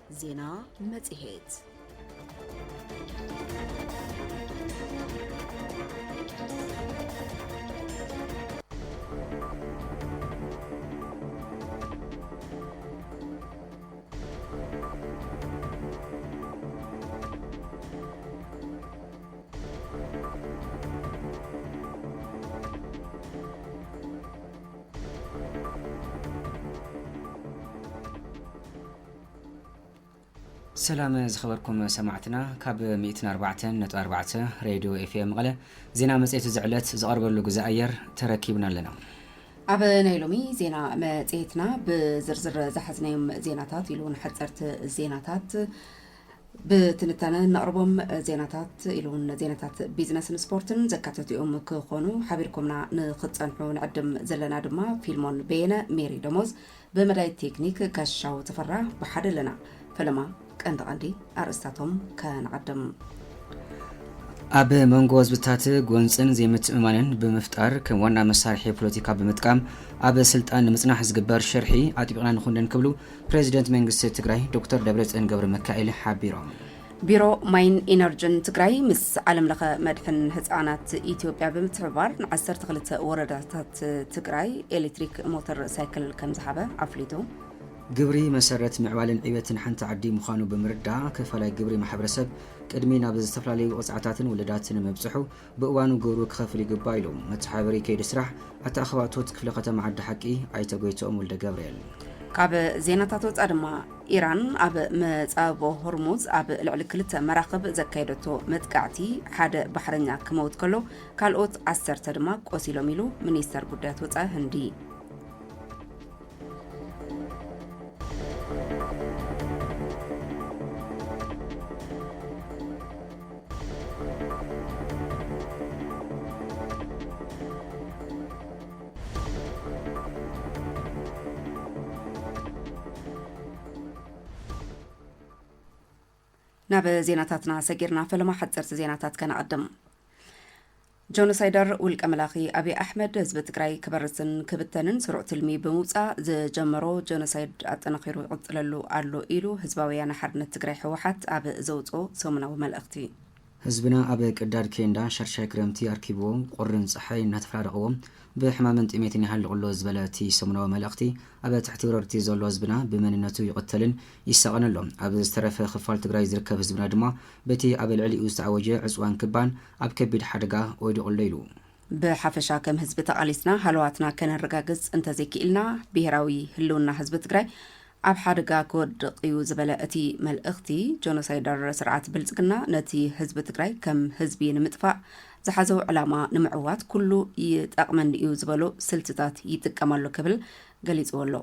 ዜና መጽሔት سلام زخبركم سمعتنا كاب 104.4 راديو اف ام مقله زينا مصيت زعلت زقربلو جزائر تركيبنا لنا أبا نيلومي زينا مصيتنا بزرزر زحزنايم زيناتات يلون حصرت زيناتات بتنتنا نقربهم زيناتات يلون زيناتات بيزنس سبورتن زكاتت يوم كخونو حبيركمنا نخصنحو نقدم زلنا دما فيلمون بينا ميري دموز بمداي تكنيك كشاو تفرع بحد لنا فلما كان عندي أرستاتهم كان عدم أب منغوز بتاعته جونسن زي متأمنن بمفتار كوانا مسارحي بوليتيكا بمتقام أب سلطان مصنع حزقبر شرحي أتبقنا نخوندن كبلو بريزيدنت منغست تግራይ دكتور دبرጽዮን ገብረ ሚካኤል حبيرو بيرو ماين إنرجن تግራይ مس عالم لخ مدفن هፃናት ኢትዮጵያ بمتحبار نعسر تخلت ورداتات تግራይ إلكتريك موتر سايكل كم زحبة أفليتو جبري مسرت معوالن عيبتن حنت عدي مخانو بمردع كفلاي جبري محبرسب قدمينا بزتفلالي وقصعتاتن ولداتن مبصحو بقوانو جورو كخفلي قبايلو متحابري كيد سرح أتا أخواتوت كفلقة معد حقي عيتا قويتوم ولد جبريل كاب زيناتاتوت أدما إيران أب متابو هرموز أب العلكلت مراقب زكايدتو متقعتي حاد بحرنيا كموت كلو كالوت عسر تدما قوسيلو ميلو منيستر قداتوت هندي ناب زيناتاتنا سجرنا فلما حضرت زيناتات كان قدم جونوسايدر والكملاخي أبي أحمد حزب تግራይ كبرسن كبتنن سرعة المي بموصا زجمرو جونوسايد أتنخيرو يقتللو አሎ ኢሉ ህዝባውያን ሓርነት ትግራይ ሕወሓት ኣብ ዘውፅኦ ሰሙናዊ መልእኽቲ ህዝብና ኣብ ቅዳድ ኬንዳ ሸርሻይ ክረምቲ ኣርኪቦም ቁርን ፀሓይ እናተፈራረቕዎም ብሕማምን ጥሜትን ይሃልቕሎ ዝበለቲ ሰሙናዊ መልእኽቲ ኣብ ትሕቲ ወረርቲ ዘሎ ህዝብና ብመንነቱ ይቕተልን ይሰቐነሎም ኣብ ዝተረፈ ክፋል ትግራይ ዝርከብ ህዝብና ድማ በቲ ኣብ ልዕሊኡ ዝተዓወጀ ዕፅዋን ክባን ኣብ ከቢድ ሓደጋ ወዲቑሎ ኢሉ بحفشا كم ህዝቢ ተቃሊስና ሃለዋትና ከነረጋግጽ እንተዘይክኢልና ብሄራዊ ህልውና ህዝቢ ትግራይ ኣብ ሓደጋ ክወድቕ እዩ ዝበለ እቲ መልእኽቲ ጆኖሳይደር ስርዓት ብልጽግና ነቲ ህዝቢ ትግራይ ከም ህዝቢ ንምጥፋእ ዝሓዘው ዕላማ ንምዕዋት ኩሉ ይጠቕመን እዩ ዝበሎ ስልትታት ይጥቀማሉ ክብል ገሊጽዎ ኣሎ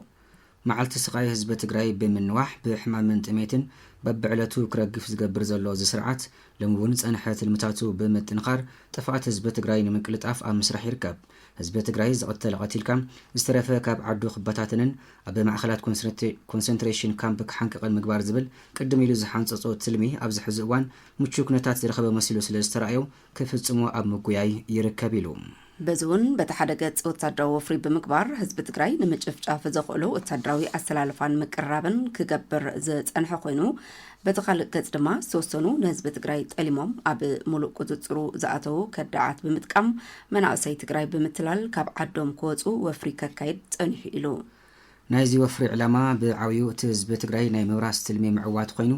መዓልቲ ስቃይ ህዝቢ ትግራይ ብምንዋሕ ብሕማምን ጥሜትን በብዕለቱ ክረግፍ ዝገብር ዘሎ ዝስርዓት ለምውን ጸንሐት ልምታቱ ብምጥንኻር ጥፋት ህዝቢ ትግራይ ንምቅልጣፍ ኣብ ምስራሕ ይርከብ ህዝቢ ትግራይ ዝቕተለ ቀቲልካ ዝተረፈ ካብ ዓዱ ክበታትንን ኣብ ማእኸላት ኮንሰንትሬሽን ካምፕ ክሓንቅቕን ምግባር ዝብል ቅድም ኢሉ ዝሓንፀፆ ትልሚ ኣብ ዝሕዚ እዋን ምቹ ኩነታት ዝረኸበ መሲሉ ስለ ዝተረኣዮ ክፍጽሞ ኣብ ምጉያይ ይርከብ ኢሉ በዝውን በተሓደገ ወታደራዊ ወፍሪ ብምግባር ህዝቢ ትግራይ ንምጭፍጫፍ ዘኽእሉ ወታደራዊ ኣሰላልፋን ምቅራብን ክገብር ዝጸንሐ ኮይኑ በተኻልእ ገጽ ድማ ዝተወሰኑ ንህዝቢ ትግራይ ጠሊሞም ኣብ ሙሉእ ቁፅፅሩ ዝኣተዉ ከዳዓት ብምጥቃም መናእሰይ ትግራይ ብምትላል ካብ ዓዶም ክወፁ ወፍሪ ከካይድ ጸኒሑ ኢሉ ናይዚ ወፍሪ ዕላማ ብዓብዩ እቲ ህዝቢ ትግራይ ናይ ምብራስ ትልሚ ምዕዋት ኮይኑ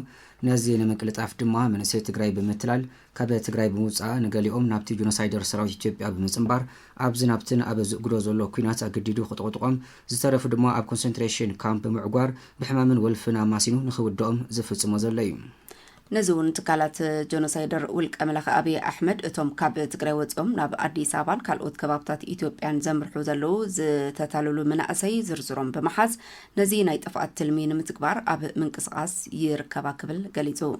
ነዚ ንምቅልጣፍ ድማ መንእሰይ ትግራይ ብምትላል ካብ ትግራይ ብምውፃእ ንገሊኦም ናብቲ ጆኖሳይደር ሰራዊት ኢትዮጵያ ብምጽምባር ኣብ ዝናብትን ኣብ ዝእግዶ ዘሎ ኩናት ኣገዲዱ ክጥቕጥቖም ዝተረፉ ድማ ኣብ ኮንሰንትሬሽን ካምፕ ምዕጓር ብሕማምን ወልፍን ኣማሲኑ ንኽውድኦም ዝፍጽሞ ዘሎ እዩ نزون تكالات جونوسايدر والكملاخ أبي أحمد اتوم كاب تقرأ وتقوم ناب أدي سابان كالوت كبابتات إثيوبيان زمرحو زلو تتالولو من أسي زرزرون بمحاز نزينا يتفقات تلمين متكبار أب من قصاص يركبا كبل قليتو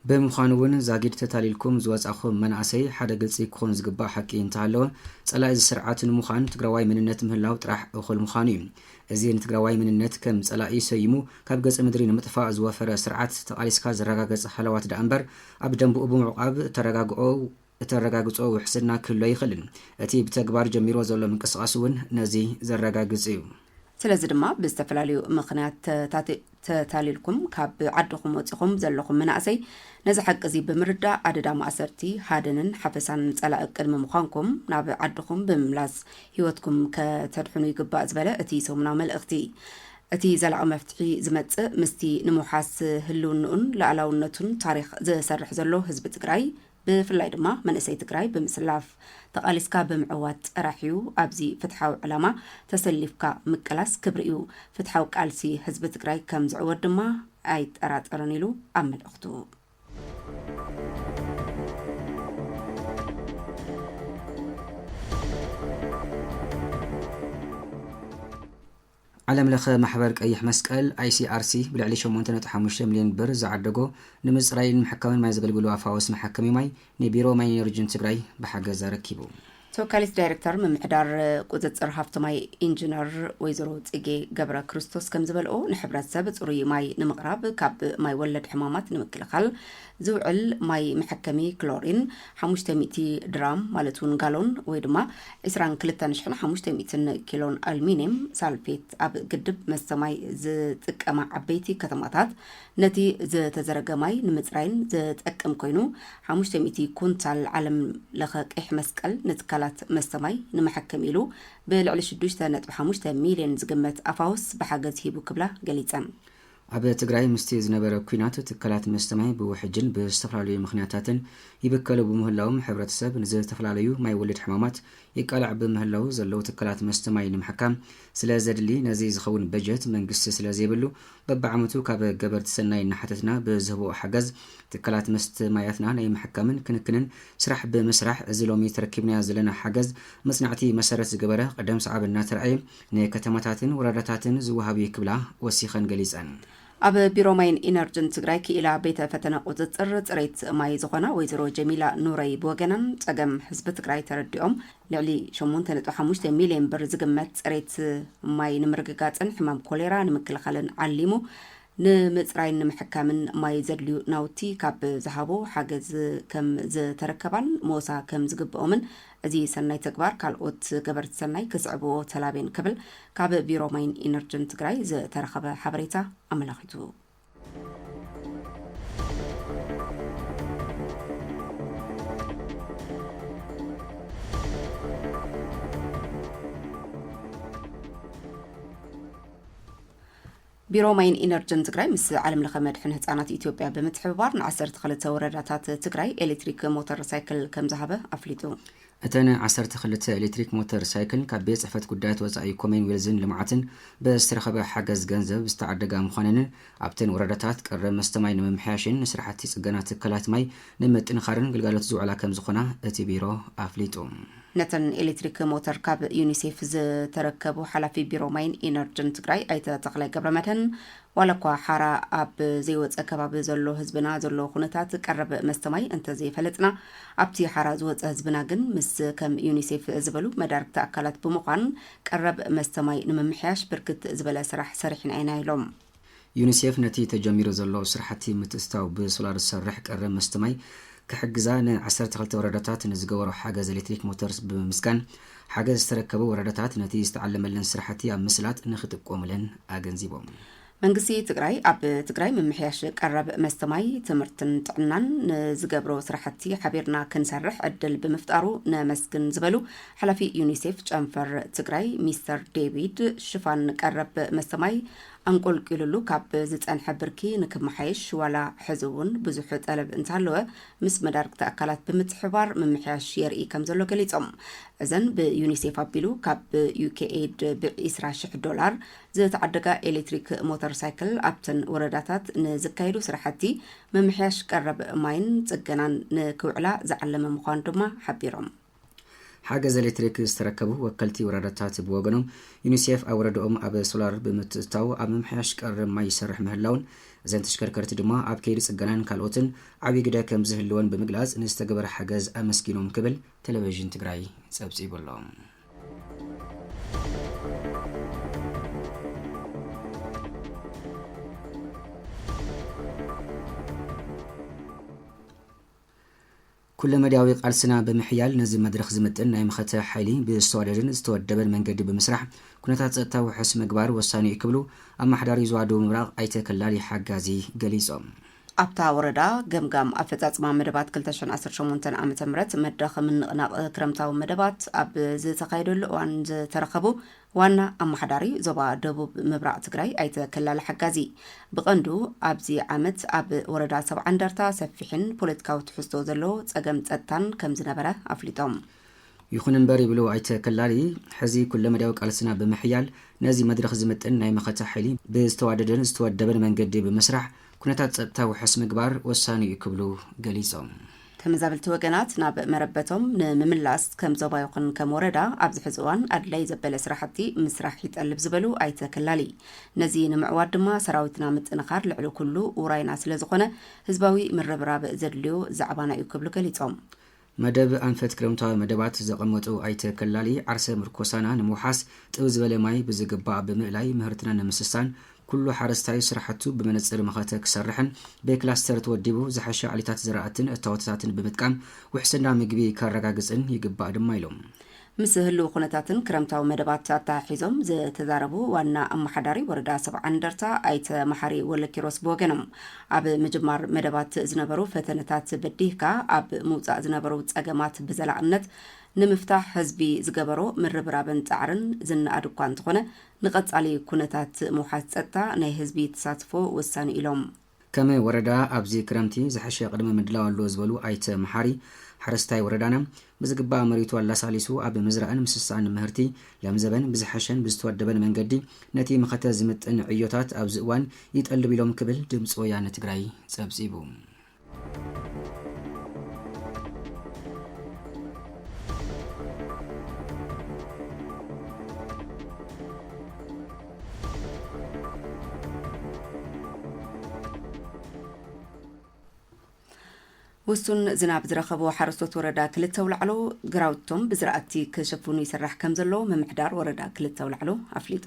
بمخانون زاجد تتاليلكم زوازاخم مناسي حدا قلسي كون زقبا حكي انتهالو صلاة السرعات المخان تقراواي من النت مهلاو طرح اخل مخانيم ازين تقراواي من النت كم صلاة يسيمو كاب قص مدرين مطفاء زوافر سرعات تقاليسكا زرقاقص حلوات دأنبر ابدنبو ابو معقاب ترقاقصو وحسنا كله يخلن اتي بتكبار جميرو زولو من قصقاسون نزي زرقاقصيو ስለዚህ ድማ ብዝተፈላለዩ ምኽንያት ተታሊልኩም ካብ ዓድኹም ወፂኹም ዘለኹም መናእሰይ ነዚ ሓቂ እዚ ብምርዳእ ኣደዳ ማእሰርቲ ሃደንን ሓፈሳን ፀላእ ቅድሚ ምዃንኩም ናብ ዓድኹም ብምምላስ ሂወትኩም ከተድሕኑ ይግባእ ዝበለ እቲ ሰሙናዊ መልእኽቲ እቲ ዘላቒ መፍትሒ ዝመጽእ ምስቲ ንምውሓስ ህልውንኡን ላዕላውነቱን ታሪክ ዝሰርሕ ዘሎ ህዝቢ ትግራይ بفلاي دما منسي تግራይ بمسلاف تقاليسكا بمعوات راحيو ابزي فتحاو علامه تسلفكا مقلاس كبريو فتحاو قالسي حزب تግራይ كم زعود دما اي طراطرنيلو امل اختو علم لخ محبر قيح مسقل ICRC بلعلي 8.5 مليون بر زعدغو نمصرايل محكمين ما يزغلغلو افاوس محكمي ماي نبيرو ماي رجن تግራይ بحاجه زركيبو توكاليس دايركتور ممحدار قوتصر هافتماي انجينير ويزرو صيغي غبره كريستوس كم زبلو نحبرات سب صري ماي نمقراب كاب ماي ولد حمامات نمكلخال زوعل ماي محكمي كلورين 500 درام مالتون غالون ويدما 22.5 كيلون ألمنيوم سالفيت اب قدب مسماي زتقما عبيتي كتماتات نتي زتزرغماي نمصراين زتقم كوينو 500 كونتال علم لخ قيح مسقل نتكالات مستماي نمحكم إلو بلعلي 6.5 مليون زقمت أفاوس بحاجز هيبو كبلا قليتان أبا تقرأي مستي زنبر كوينات تكالات مستماي بوحجن باستفلاليو مخنياتاتن يبكالو بمهلاوم حبرات السب نزل تفلاليو ما يولد حمامات يقالع بمهلاو زلو تكالات مستماي نمحكم سلازدلي نزي زخون بجت من قس سلازيبلو ببعمتو كاب قبرت سناي نحتتنا بزهبو حجز تكالات مستماياتنا ناي محكمن كنكنن سرح بمسرح زلومي تركبنا زلنا حجز مصنعتي مسارت زقبره قدام صعب الناتر اي ني كتماتاتن وراداتاتن زوهابي كبلا وسيخن قليزان اب بيروماين انرجن تግራይ كيلا بيت فتنا قوتصر صريت ماي زخنا ويزرو جميلة نوري بوغنن صقم حزب تግራይ ترديوم لعلي 8.5 مليون بر زقمت صريت ماي نمرغغاصن حمام كوليرا نمكلخلن عليمو نمصراين محكامن ماي زدليو ناوتي كاب زهابو حاجز كم زتركبان موسا كم زغبومن ازي سناي تكبار كالوت غبرت سناي كصعبو تلابين كبل كاب بيروماين انرجن تግራይ زترخبه حبريتا املاخيتو بيروماين انرجن تግራይ مس عالم لخ مدحن هصانات ኢትዮጵያ بمتحبار ن12 ወረዳታት ትግራይ ኤሌክትሪክ ሞተር ሳይክል ከም ዝሃበ አፍሊጡ እተነ 12 ኤሌክትሪክ ሞተር ሳይክል ካብ ቤት ጽሕፈት ጉዳያት ወጻኢ ኮሜን ዌልዝን ልምዓትን በስተረኸበ ሓገዝ ገንዘብ ዝተዓደጋ ምዃነንን ኣብተን ወረዳታት ቀረብ መስተማይ ንምምሕያሽን ስራሕቲ ጽገና ትካላት ማይ ንምጥንኻርን ግልጋሎት ዝውዕላ ከም ዝኾና እቲ ቢሮ ኣፍሊጡ نتن إلكتريك موتر كاب يونيسيف زتركبو حلفي بيروماين إنرجن تግራይ أيت تقلي قبرمتن ولكوا حارة أب زيوت أكباب زلو هزبنا زلو خونتات قرب مستماي انت زي فلتنا أبتي حارة زوت هزبنا جن مس كم يونيسيف زبلو مدارك تأكلت بمقان قرب مستماي نممحياش بركت زبلا سرح سرحين أينا يلوم يونيسيف نتي تجمير زلو سرحتي متستاو بسولار السرح قرب مستماي كحجزان 12 ورداتات نزغورو حاجز الكتريك موتورز بمسكان حاجز تركبوا ورداتات نتي استعلم لنا سرحتي ام مسلات نختقوملن اغنزيبوم منغسي تግራይ اب تግራይ ممحياش قرب مستماي تمرتن طعنان نزغبرو سرحتي حبيرنا كنسرح عدل بمفطارو نمسكن زبلو حلفي يونيسيف ጨንፈር تግራይ مستر ديفيد شفان قرب مستماي أنقول كيلو كاب زتان حبركي نكمحيش ولا حزون بزح طلب انتالو مس مدارك تأكلات بمتحبار ممحياش يرئي كم زلو كليتهم اذن بيونيسيف ابيلو كاب UKAID $10,000 زتعدقا إلكتريك موتور سايكل ابتن ورداتات نزكايدو سرحتي ممحياش قرب ماين تقنان نكوعلا زعلم مخان دما حبيرهم حاجز الكتريك استركبوا وكلتي ورداتات بوغنم يونيسيف اوردهم اب سولار بمتتاو اب ممحياش قرب ما يسرح مهلاون እዘን ተሽከርከርቲ ድማ ኣብ ከይዲ ጽገናን ካልኦትን ዓብይ ግደ ከም ዝህልወን ብምግላጽ ንዝተገበረ ሓገዝ ኣመስጊኖም ክብል ቴሌቪዥን ትግራይ ጸብጺቡሎም። ኩለ መዳዊ ቃልስና ብምሕያል ነዚ መድረኽ ዝምጥን ናይ ምኸተ ሓይሊ ብዝተዋደድን ዝተወደበን መንገዲ ብምስራሕ ኩነታት ጸጥታ ውሕስ ምግባር ወሳኒ እዩ ክብሉ ኣማሕዳሪ ዞባ ደቡብ ምብራቕ ኣይተ ከላሊ ሓጋዚ ገሊጾም። ኣብታ ወረዳ ገምጋም ኣፈጻጽማ መደባት 2018 ዓመተ ምህረት መድረኽ ምንቕናቕ ክረምታዊ መደባት ኣብ ዝተኻየደሉ እዋን ዝተረኸቡ ዋና ኣማሕዳሪ ዞባ ደቡብ ምብራቕ ትግራይ ኣይተ ከላሊ ሓጋዚ ብቐንዱ ኣብዚ ዓመት ኣብ ወረዳ 70 እንደርታ ሰፊሕን ፖለቲካዊ ትሕዝቶ ዘለዎ ጸገም ጸጥታን ከም ዝነበረ ኣፍሊጦም። ይኹን እምበር ይብሉ ኣይተ ከላሊ ሕዚ ኩለ መዳዊ ቃልስና ብምሕያል ነዚ መድረኽ ዝምጥን ናይ ምኸተ ሓይሊ ብዝተዋደደን ዝተወደበን መንገዲ ብምስራሕ ኩነታት ጸጥታ ውሕስ ምግባር ወሳኒ እዩ ክብሉ ገሊጾም። ተመዛበልቲ ወገናት ናብ መረበቶም ንምምላስ ከም ዞባ ይኹን ከም ወረዳ ኣብዚ ሕዚ እዋን ኣድላይ ዘበለ ስራሕቲ ምስራሕ ይጠልብ ዝበሉ ኣይተ ከላሊ ነዚ ንምዕዋድ ድማ ሰራዊትና ምጥንኻር ልዕሊ ኩሉ ውራይና ስለ ዝኾነ ህዝባዊ ምርብራብ ዘድልዮ ዛዕባና እዩ ክብሉ ገሊጾም። መደብ ኣንፈት ክረምታዊ መደባት ዘቐመጡ ኣይተ ከላሊ ዓርሰ ምርኮሳና ንምውሓስ ጥብ ዝበለ ማይ ብዝግባእ ብምእላይ ምህርትና ንምስሳን ኩሉ ሓረስታይ ስራሕቱ ብመነጽር መኸተ ክሰርሕን ብክላስተር ተወዲቡ ዝሓሸ ዓሊታት ዝራእትን እታወታትን ብምጥቃም ውሕስና ምግቢ ካረጋግጽን ይግባእ ድማ ኢሎም። ምስ ህልው ኩነታትን ክረምታዊ መደባት ኣታሒዞም ዝተዛረቡ ዋና ኣማሓዳሪ ወረዳ 70 እንደርታ ኣይተ መሓሪ ወለኪሮስ ብወገኖም ኣብ ምጅማር መደባት ዝነበሩ ፈተነታት በዲህካ ኣብ ምውፃእ ዝነበሩ ጸገማት ብዘላቕነት ንምፍታሕ ህዝቢ ዝገበሮ ምርብራብን ጻዕርን ዝነኣድ እኳ እንተኾነ ንቐጻሊ ኩነታት ምውሓስ ጸጥታ ናይ ህዝቢ ተሳትፎ ወሳኒ ኢሎም። ከም ወረዳ ኣብዚ ክረምቲ ዝሓሸ ቅድመ ምድላው ኣሎ ዝበሉ ኣይተ መሓሪ ሓረስታይ ወረዳና ብዝግባእ መሬቱ ኣላሳሊሱ ኣብ ምዝራእን ምስሳእን ምህርቲ ለምዘበን ብዝሓሸን ብዝተወደበን መንገዲ ነቲ ምኸተ ዝምጥን ዕዮታት ኣብዚ እዋን ይጠልብ ኢሎም ክብል ድምፂ ወያነ ትግራይ ጸብጺቡ። ውሱን ዝናብ ዝረኸቡ ሓረስቶት ወረዳ ክልተ ውላዕሎ ግራውቶም ብዝራእቲ ክሸፍኑ ይስራሕ ከም ዘሎ ምምሕዳር ወረዳ ክልተ ውላዕሎ ኣፍሊጡ።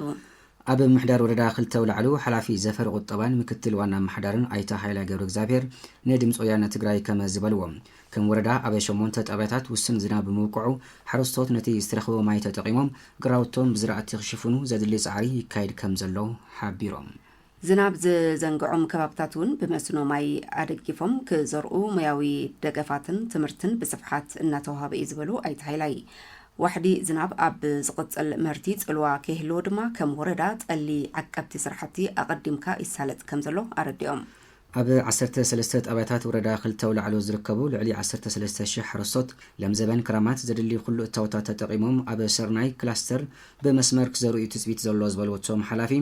ኣብ ምምሕዳር ወረዳ ክልተ ውላዕሎ ሓላፊ ዘፈር ቁጠባን ምክትል ዋና ኣማሕዳርን ኣይተ ሃይላ ገብረ እግዚአብሔር ንድምፂ ወያነ ትግራይ ከም ዝበልዎም ከም ወረዳ ኣብ 8 ጣብያታት ውሱን ዝናብ ብምውቅዑ ሓረስቶት ነቲ ዝተረኸበ ማይ ተጠቒሞም ግራውቶም ብዝራእቲ ክሽፍኑ ዘድሊ ጻዕሪ ይካየድ ከም ዘሎ ሓቢሮም። ዝናብ ዝዘንግዖም ከባብታት እውን ብመስኖ ማይ ኣደጊፎም ክዘርኡ ሙያዊ ደገፋትን ትምህርትን ብስፍሓት እናተዋሃበ እዩ ዝበሉ ኣይተ ሃይላይ ዋሕዲ ዝናብ ኣብ ዝቕጽል ምህርቲ ጽልዋ ከይህልዎ ድማ ከም ወረዳ ጸሊ ዓቀብቲ ስራሕቲ ኣቐዲምካ ይሳለጥ ከም ዘሎ ኣረዲኦም። ኣብ 13 ጣብያታት ወረዳ ክልተ ውላዕሎ ዝርከቡ ልዕሊ 13,000 ሓረስቶት ለምዘበን ክራማት ዘድሊ ኩሉ እታወታት ተጠቒሞም ኣብ ሰርናይ ክላስተር ብመስመር ክዘርኡ ትጽቢት ዘሎ ዝበልዎቶም ሓላፊ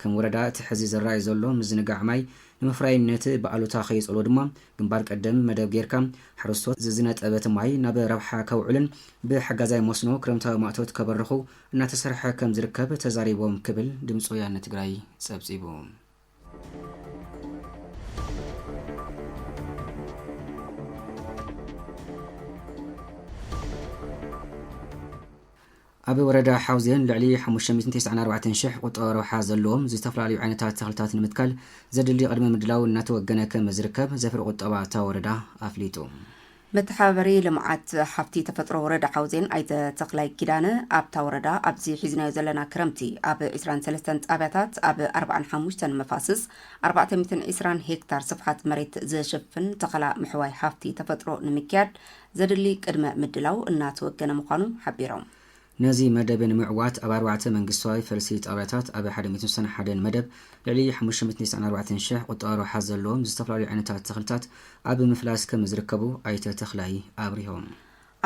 ከም ወረዳ እቲ ሕዚ ዝረኣይ ዘሎ ምዝንጋዕ ማይ ንምፍራይነት ብኣሉታ ኸይጸልዎ ድማ ግንባር ቀደም መደብ ጌርካ ሓረስቶት ዝዝነጠበት ማይ ናብ ረብሓ ከውዕልን ብሓጋዛይ መስኖ ክረምታዊ ማእቶት ከበርኹ እናተሰርሐ ከም ዝርከብ ተዛሪቦም ክብል ድምፂ ወያነ ትግራይ ጸብጺቡ። ኣብ ወረዳ ሓውዜን ልዕሊ 594,000 ቁጠባ ረብሓ ዘለዎም ዝተፈላለዩ ዓይነታት ተኽልታት ንምትካል ዘድሊ ቅድመ ምድላው እናተወገነ ከም ዝርከብ ዘፍሪ ቁጠባ እታ ወረዳ ኣፍሊጡ። መተሓባበሪ ልምዓት ሓፍቲ ተፈጥሮ ወረዳ ሓውዜን ኣይተ ተኽላይ ኪዳነ ኣብታ ወረዳ ኣብዚ ሒዝናዮ ዘለና ክረምቲ ኣብ 23 ጣብያታት ኣብ 45 መፋስስ 420 ሄክታር ስፍሓት መሬት ዝሽፍን ተኸላ ምሕዋይ ሓፍቲ ተፈጥሮ ንምክያድ ዘድሊ ቅድመ ምድላው እናተወገነ ምዃኑ ሓቢሮም። ነዚ መደብ ንምዕዋት ኣብ 4 መንግስታዊ ፈልሲ ጣብያታት ኣብ 161 መደብ ልዕሊ 594,000 ቁጠባ ረብሓ ዘለዎም ዝተፈላለዩ ዓይነታት ተኽልታት ኣብ ምፍላስ ከም ዝርከቡ ኣይተ ተኽላይ ኣብሪሆም።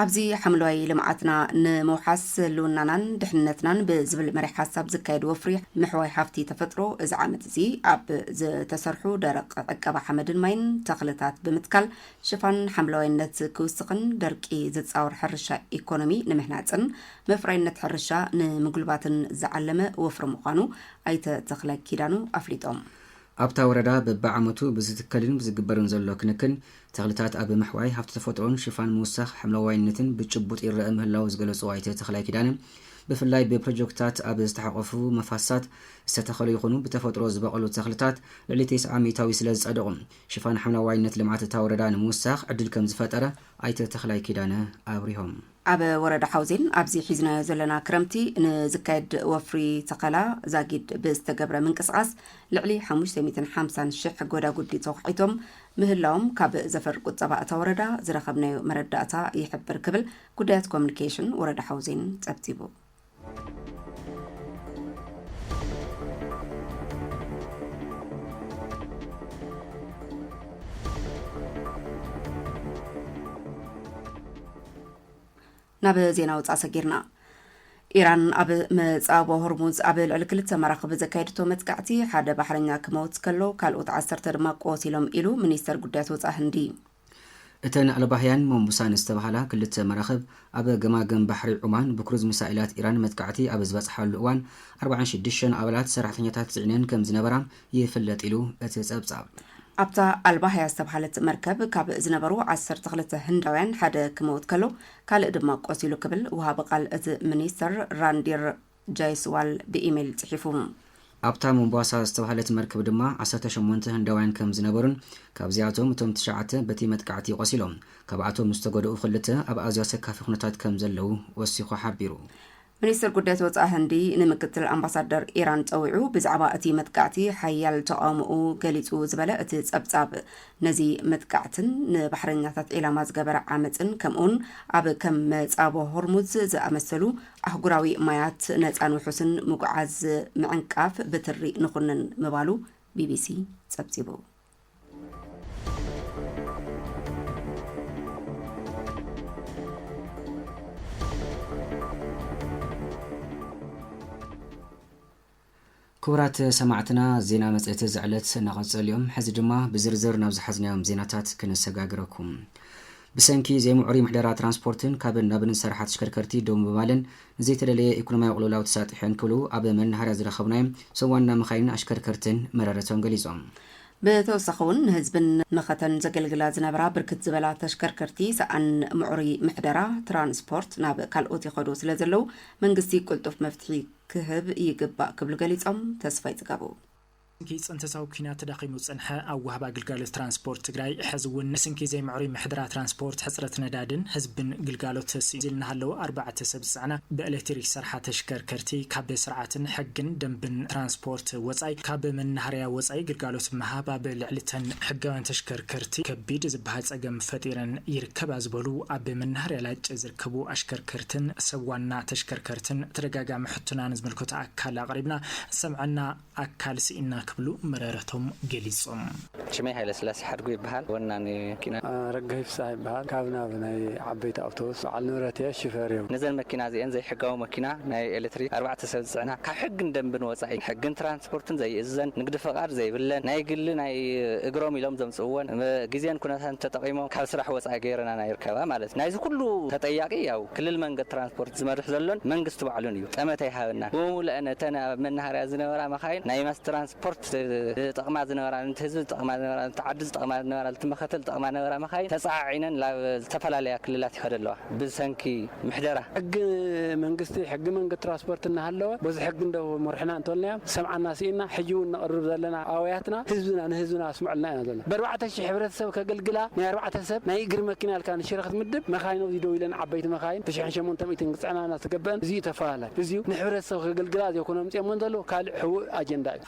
ኣብዚ ሓምለዋይ ልምዓትና ንምውሓስ ህልውናናን ድሕንነትናን ብዝብል መሪሕ ሓሳብ ዝካየድ ወፍሪ ምሕዋይ ሓፍቲ ተፈጥሮ እዚ ዓመት እዚ ኣብ ዝተሰርሑ ደረቕ ዕቀባ ሓመድን ማይን ተኽልታት ብምትካል ሽፋን ሓምለዋይነት ክውስኽን ደርቂ ዝፃወር ሕርሻ ኢኮኖሚ ንምህናፅን መፍራይነት ሕርሻ ንምጉልባትን ዝዓለመ ወፍሪ ምዃኑ ኣይተ ተኽላይ ኪዳኑ ኣፍሊጦም። ኣብታ ወረዳ በብዓመቱ ብዝትከልን ብዝግበርን ዘሎ ክንክን ተኽልታት ኣብ ምሕዋይ ሃብቲ ተፈጥሮን ሽፋን ምውሳኽ ሓምለዋይነትን ብጭቡጥ ይረአ ምህላው ዝገለጹ ኣይተ ተኽላይ ኪዳነ ብፍላይ ብፕሮጀክትታት ኣብ ዝተሓቆፉ መፋሳት ዝተተኸሉ ይኹኑ ብተፈጥሮ ዝበቐሉ ተኽልታት ልዕሊ 90% ስለ ዝጸደቑ ሽፋን ሓምለዋይነት ልምዓት እታ ወረዳ ንምውሳኽ ዕድል ከም ዝፈጠረ ኣይተ ተኽላይ ኪዳነ ኣብሪሆም ኣብ ወረዳ ሓውዜን ኣብዚ ሒዝናዮ ዘለና ክረምቲ ንዝካየድ ወፍሪ ተኸላ ዛጊድ ብዝተገብረ ምንቅስቓስ ልዕሊ 550,000 ጎዳጉዲ ተውሒቶም ምህላዎም ካብ ዘፈር ቁጠባ እታ ወረዳ ዝረኸብናዮ መረዳእታ ይሕብር ክብል ጉዳያት ኮሚኒኬሽን ወረዳ ሓውዜን ጸብጺቡ ናብ ዜና ውፃ ሰጊርና ኢራን ኣብ መጻቦ ሆርሙዝ ኣብ ልዕሊ ክልተ መራኸቢ ዘካየድቶ መጥቃዕቲ ሓደ ባሕረኛ ክመውት ከሎ ካልኦት 10 ድማ ቆሲሎም ኢሉ ሚኒስተር ጉዳያት ወፃኢ ህንዲ እተን ኣልባህያን መንቡሳን ዝተባሃላ ክልተ መራኸብ ኣብ ገማገም ባሕሪ ዑማን ብክሩዝ ሚሳኤላት ኢራን መጥቃዕቲ ኣብ ዝበፅሓሉ እዋን 46 ኣባላት ሰራሕተኛታት ጽዕነን ከም ዝነበራ ይፍለጥ ኢሉ እቲ ጸብጻብ ኣብታ ኣልባህያ ዝተባሃለት መርከብ ካብ ዝነበሩ 12 ህንዳውያን ሓደ ክመውት ከሎ ካልእ ድማ ቆሲሉ ክብል ወሃበ ቃል እቲ ሚኒስተር ራንዲር ጃይስዋል ብኢሜይል ጽሒፉ ኣብታ መንቧሳ ዝተባሃለት መርከብ ድማ 18 ህንዳውያን ከም ዝነበሩን ካብዚኣቶም እቶም 9 በቲ መጥቃዕቲ ቆሲሎም ካብኣቶም ዝተጎድኡ ክልተ ኣብ ኣዝያ ሰካፊ ኩነታት ከም ዘለው ወሲኹ ሓቢሩ ሚኒስተር ጉዳያት ወፃኢ ህንዲ ንምክትል ኣምባሳደር ኢራን ፀውዑ ብዛዕባ እቲ መጥቃዕቲ ሓያል ተቃውምኡ ገሊጹ ዝበለ እቲ ጸብጻብ ነዚ መጥቃዕትን ንባሕረኛታት ኢላማ ዝገበረ ዓመፅን ከምኡን ኣብ ከም መጻቦ ሆርሙዝ ዝኣመሰሉ ኣህጉራዊ ማያት ነፃን ውሑስን ምጉዓዝ ምዕንቃፍ ብትሪ ንኹንን ምባሉ ቢቢሲ ጸብጺቡ ክቡራት ሰማዕትና ዜና መጽሔት ዝዕለት ነቐጽል እዮም ሕዚ ድማ ብዝርዝር ናብ ዝሓዝናዮም ዜናታት ክነሰጋግረኩም ብሰንኪ ዘይምዕሪ ምሕደራ ትራንስፖርትን ካብን ናብን ዝሰርሓ ተሽከርከርቲ ደው ምባልን ንዘይተደለየ ኢኮኖምያዊ ቅልውላው ተሳጢሐን ክብሉ ኣብ መናኸርያ ዝረኸብናዮም ሰዋና መኻይንን ኣሽከርከርትን መረረቶም ገሊጾም ብተወሳኺ እውን ንህዝብን መኸተን ዘገልግላ ዝነበራ ብርክት ዝበላ ተሽከርከርቲ ሰኣን ምዕሪ ምሕደራ ትራንስፖርት ናብ ካልኦት ይኸዱ ስለ ዘለው መንግስቲ ቁልጡፍ መፍትሒ ክህብ ይግባእ ክብሉ ገሊጾም ተስፋይ ጽጋቡ سنكي صنتساو كينا تداخيمو صنحة أو وهبا قلقالو ترانسبورت تقراي حزون سنكي زي معوري محدرا ترانسبورت حصرت ندادن حزبن قلقالو تسيزلنا هلو 4 سبسعنا بإلكتريك سرحة تشكر كرتي كاب سرعاتن حقن دنبن ترانسبورت وصاي كاب من نهاريا وصاي قلقالو تمهابا بالعلتن حقوان تشكر كرتي كبيد زبهات أقام فتيرن يركب أزبولو أب من نهاريا لاج زركبو أشكر كرتن سوانا تشكر كرتن ترقاقا محطنا نزملكو تأكال قريبنا سمعنا أكال سئنا كبلو مرارتهم جليسهم. شمي هاي السلاسة حرقوا بحال وناني كنا رجعي في ساعة بحال كابنا بناي عبيت أوتوس على نورتي الشفاريو. نزل مكينة زي زي حقوا مكينة ناي إلكتريك 4 سنة كحق ندم بنوصعي حق ترانسبورتن زي إذن نقدر فقار زي بالله ناي قل ناي إجرام يلوم زم سوون جزيان كنا تتقيمهم كسرح وصعي غيرنا ناي ركبا مالت ناي كله تطيقي أو كل المنج ترانسبورت زمرح زلون منجست بعلونيو أما تيحاولنا ولا أنا تنا من نهار أزنا ورا مخاين ناي مس ترانسبورت تقمع زنورا تهزل تقمع زنورا تعدز تقمع زنورا تمختل تقمع زنورا مخاين تسعينا لا تفعل عليها كل لا تخد الله بسنكي محدرة حق منقستي حق منق ترانسبورت النهلوه بس حق عنده مرحنا انتولنا سمع الناس إنا حجون نقرب لنا آوياتنا هزنا اسمع لنا هذول بربعة شيء حبرت سو كقلقلا ما 4 سب ما يقر ماكينه كان شرخت مدب مخاين ودو لنا عبيت مخاين تشحن شمون تميتن قصعنا ناس تقبل زي تفاله زيو نحبرت سو كقلقلا يكون مصيمون دلو قال حو اجندا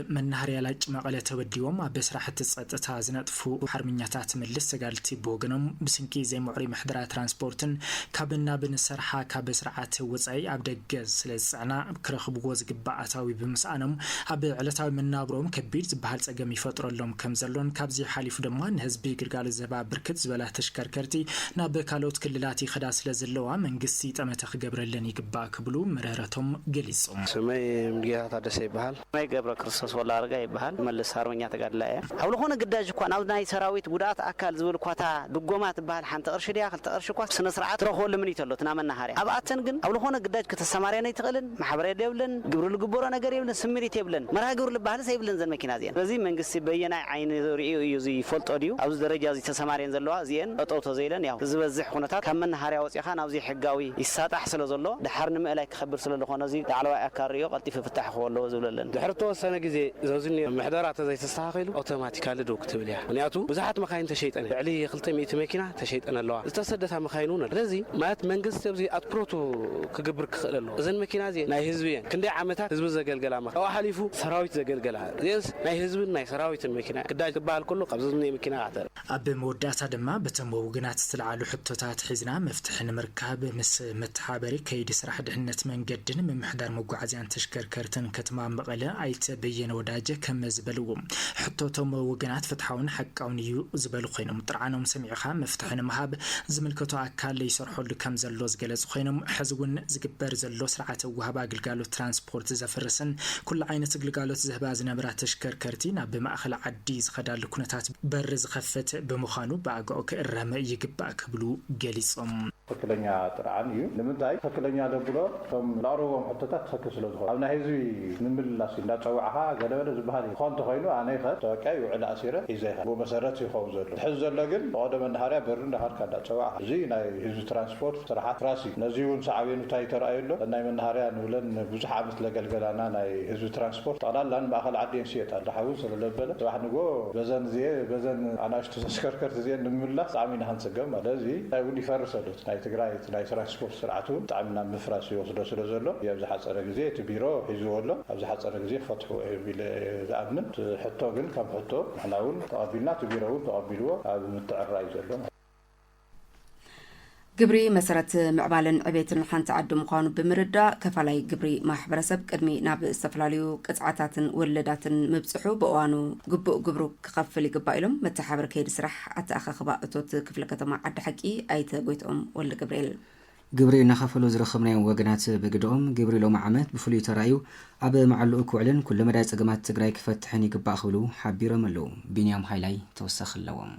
من نهاريا لاج مقاله توديوم بسرحه تصطتا زنطفو حرمኛታት መልስ ሰጋልቲ ቦገኖም ብስንኪ ዘይ ሙዕሪ ምሕደራ ትራንስፖርትን ካብና ብንሰርሓ ካብ ስርዓት ወጻይ ኣብ ደገ ስለጽዕና ክረኽብዎ ዝግባኣታዊ ብምስኣኖም ኣብ ዕለታዊ መናብሮም ከቢድ ዝበሃል ጸገም ይፈጥረሎም ከም ዘሎን ካብዚ ሓሊፉ ድማ ንህዝቢ ግልጋሎት ዘባ ብርክት ዝበላ ተሽከርከርቲ ናብ ካልኦት ክልላት ይኸዳ ስለ ዘለዋ መንግስቲ ጠመተ ክገብረለን ይግባእ ክብሉ መረረቶም ገሊጾም ስመይ ምጌታ ታደሰ ይባሃል ናይ ገብረ ክርስቶስ ወላ ላርጋ ይባሃል መልስ አርበኛ ተጋድላየ አብሎ ሆነ ግዳጅ እኮ ናውናይ ሰራዊት ጉዳት አካል ዝብል ኳታ ድጎማት ባል ሓንተ ቅርሽ ዲያ ክልተ ቅርሽ ኳ ስነ ስርዓት ረኾል ምን ይተሎ ተናመና ሃሪያ አባአተን ግን አብሎ ሆነ ግዳጅ ከተሰማርያ ናይ ተቀልን ማሕበራዊ ደብለን ግብሩ ልግበሮ ነገር ይብለን ስምሪት ይብለን መርሃ ግብሩ ልባህል ሰይብለን ዘን መኪና ዚን ስለዚህ መንግስት በየናይ አይን ሪኡ ዩዚ ፈልጦ ዲዩ ኣብዚ ደረጃ እዚ ተሰማርየን ዘለዋ ዚን እጦቶ ዘይለን ያው ዝበዝሕ ኩነታት ካብ መና ሃሪያ ወፂኻ ናብዚ ሕጋዊ ይሳጣሕ ስለ ዘሎ ድሓር ንምእላይ ክኸብር ስለ ዝኾነ እዚ ዳዕለዋይ ኣካርዮ ቀልጢፍ ፍታሕ ክወለዎ ዝብለለን ድሕር ተወሰነ ግዜ ዘውዝኒ ምሕደራት ዘይተስተኻኺሉ ኣውቶማቲካሊ ዶ ክትብልያ ምክንያቱ ብዙሓት መካይን ተሸይጠን ልዕሊ 200 መኪና ተሸይጠን ኣለዋ ዝተሰደታ መካይን እውን ስለዚ ማለት መንግስቲ ኣብዚ ኣትኩሮቱ ክግብር ክኽእል ኣለዎ እዘን መኪና እዚ ናይ ህዝቢ እየን ክንደይ ዓመታት ህዝቢ ዘገልገላ ካብኡ ሓሊፉ ሰራዊት ዘገልገላ እዚስ ናይ ህዝብን ናይ ሰራዊትን መኪና ግዳጅ ክበሃል ከሎ ካብዚ መኪና ኣተር ኣብ መወዳእታ ድማ በቶም ውግናት ዝተለዓሉ ሕቶታት ሒዝና መፍትሒ ንምርካብ ምስ መተሓበሪ ከይዲ ስራሕ ድሕነት መንገድን ምምሕዳር መጓዓዝያን ተሽከርከርትን ከተማ መቐለ ኣይተበየነ ወዳጀ ከም ዝበልዎም ሕቶቶም ውግናት ፍትሓውን ሓቃውን እዩ ዝበሉ ኮይኖም ጥርዓኖም ሰሚዕኻ መፍትሒ ንምሃብ ዝምልከቶ ኣካል ይሰርሐሉ ከም ዘሎ ዝገለጹ ኮይኖም ሕዚ እውን ዝግበር ዘሎ ስርዓተ ውሃብ ኣገልግሎት ትራንስፖርት ዘፈርስን ኩሉ ዓይነት ግልጋሎት ዝህባ ዝነበራ ተሽከርከርቲ ናብ ማእኸል ዓዲ ዝኸዳሉ ኩነታት በር ዝኸፍት ብምዃኑ ብኣግኦ ክእረመ ይግባእ ክብሉ ገሊጾም ትክክለኛ ጥርዓን እዩ ንምንታይ ትክክለኛ ደብሎ ከም ላዕሮዎም ሕቶታት ትክክል ስለ ዝኾነ ኣብ ናይ ህዝቢ ንምልላስ እንዳፀዋዕኻ ገለበለ ዝበሃል ይኾን ተኮይኑ ኣነ ይኸድ ተወቃይ ውዕል ኣሲረ ሒዘይኻ ብመሰረት ይኸውን ዘሎ ሕዚ ዘሎ ግን ብቀደ መናሃርያ በሪ እንዳሃርካ እንዳፀዋዕኻ እዚ ናይ ህዝቢ ትራንስፖርት ስራሓት ራሲ ነዚ እውን ሰዓብየኑታይ ተረኣዩሎ ናይ መናሃርያ ንብለን ብዙሕ ዓመት ለገልገላና ናይ ህዝቢ ትራንስፖርት ጠቕላላን ማእኸል ዓዲ የንስየጣ ድሓውን ስለለበለ ፅባሕ ንጎ በዘን እዚየ በዘን ኣናእሽቱ ተሽከርከርቲ እዚአን ንምምላስ ጣዕሚ ኢና ክንፅገም ማለት እዚ እንታይ እውን ይፈርስ ኣሎ ናይ ትግራይ ናይ ትራንስፖርት ስርዓት እውን ጣዕሚና ምፍራስ ይወስዶ ስለ ዘሎ ኣብዚ ሓፀረ ግዜ እቲ ቢሮ ሒዝዎ ኣሎ ኣብዚ ሓፀረ ግዜ ክፈትሑ ኢለ ዝኣምን ሕቶ ግን ከም ሕቶ ንሕና እውን ተቐቢልና እቲ ቢሮ እውን ተቐቢልዎ ኣብ ምትዕራይ ዘሎ ግብሪ መሰረት ምዕባልን ዕቤትን ሓንቲ ዓዲ ምዃኑ ብምርዳእ ከፋላይ ግብሪ ማሕበረሰብ ቅድሚ ናብ ዝተፈላለዩ ቅፅዓታትን ወለዳትን ምብፅሑ ብእዋኑ ግቡእ ግብሩ ክኸፍል ይግባእ ኢሎም መተሓበሪ ከይዲ ስራሕ ኣተኣኻኽባ እቶት ክፍለ ከተማ ዓዲ ሓቂ ኣይተ ጎይትኦም ወልደ ገብርኤል ግብሪ እናኸፈሉ ዝረኸብናዮም ወገናት በግድኦም ግብሪ ሎም ዓመት ብፍሉይ ተራእዩ ኣብ መዓልኡ ክውዕልን ኩሉ መዳይ ፀገማት ትግራይ ክፈትሕን ይግባእ ክብሉ ሓቢሮም ኣለዉ ቢንያም ሃይላይ ተወሳኺ ኣለዎም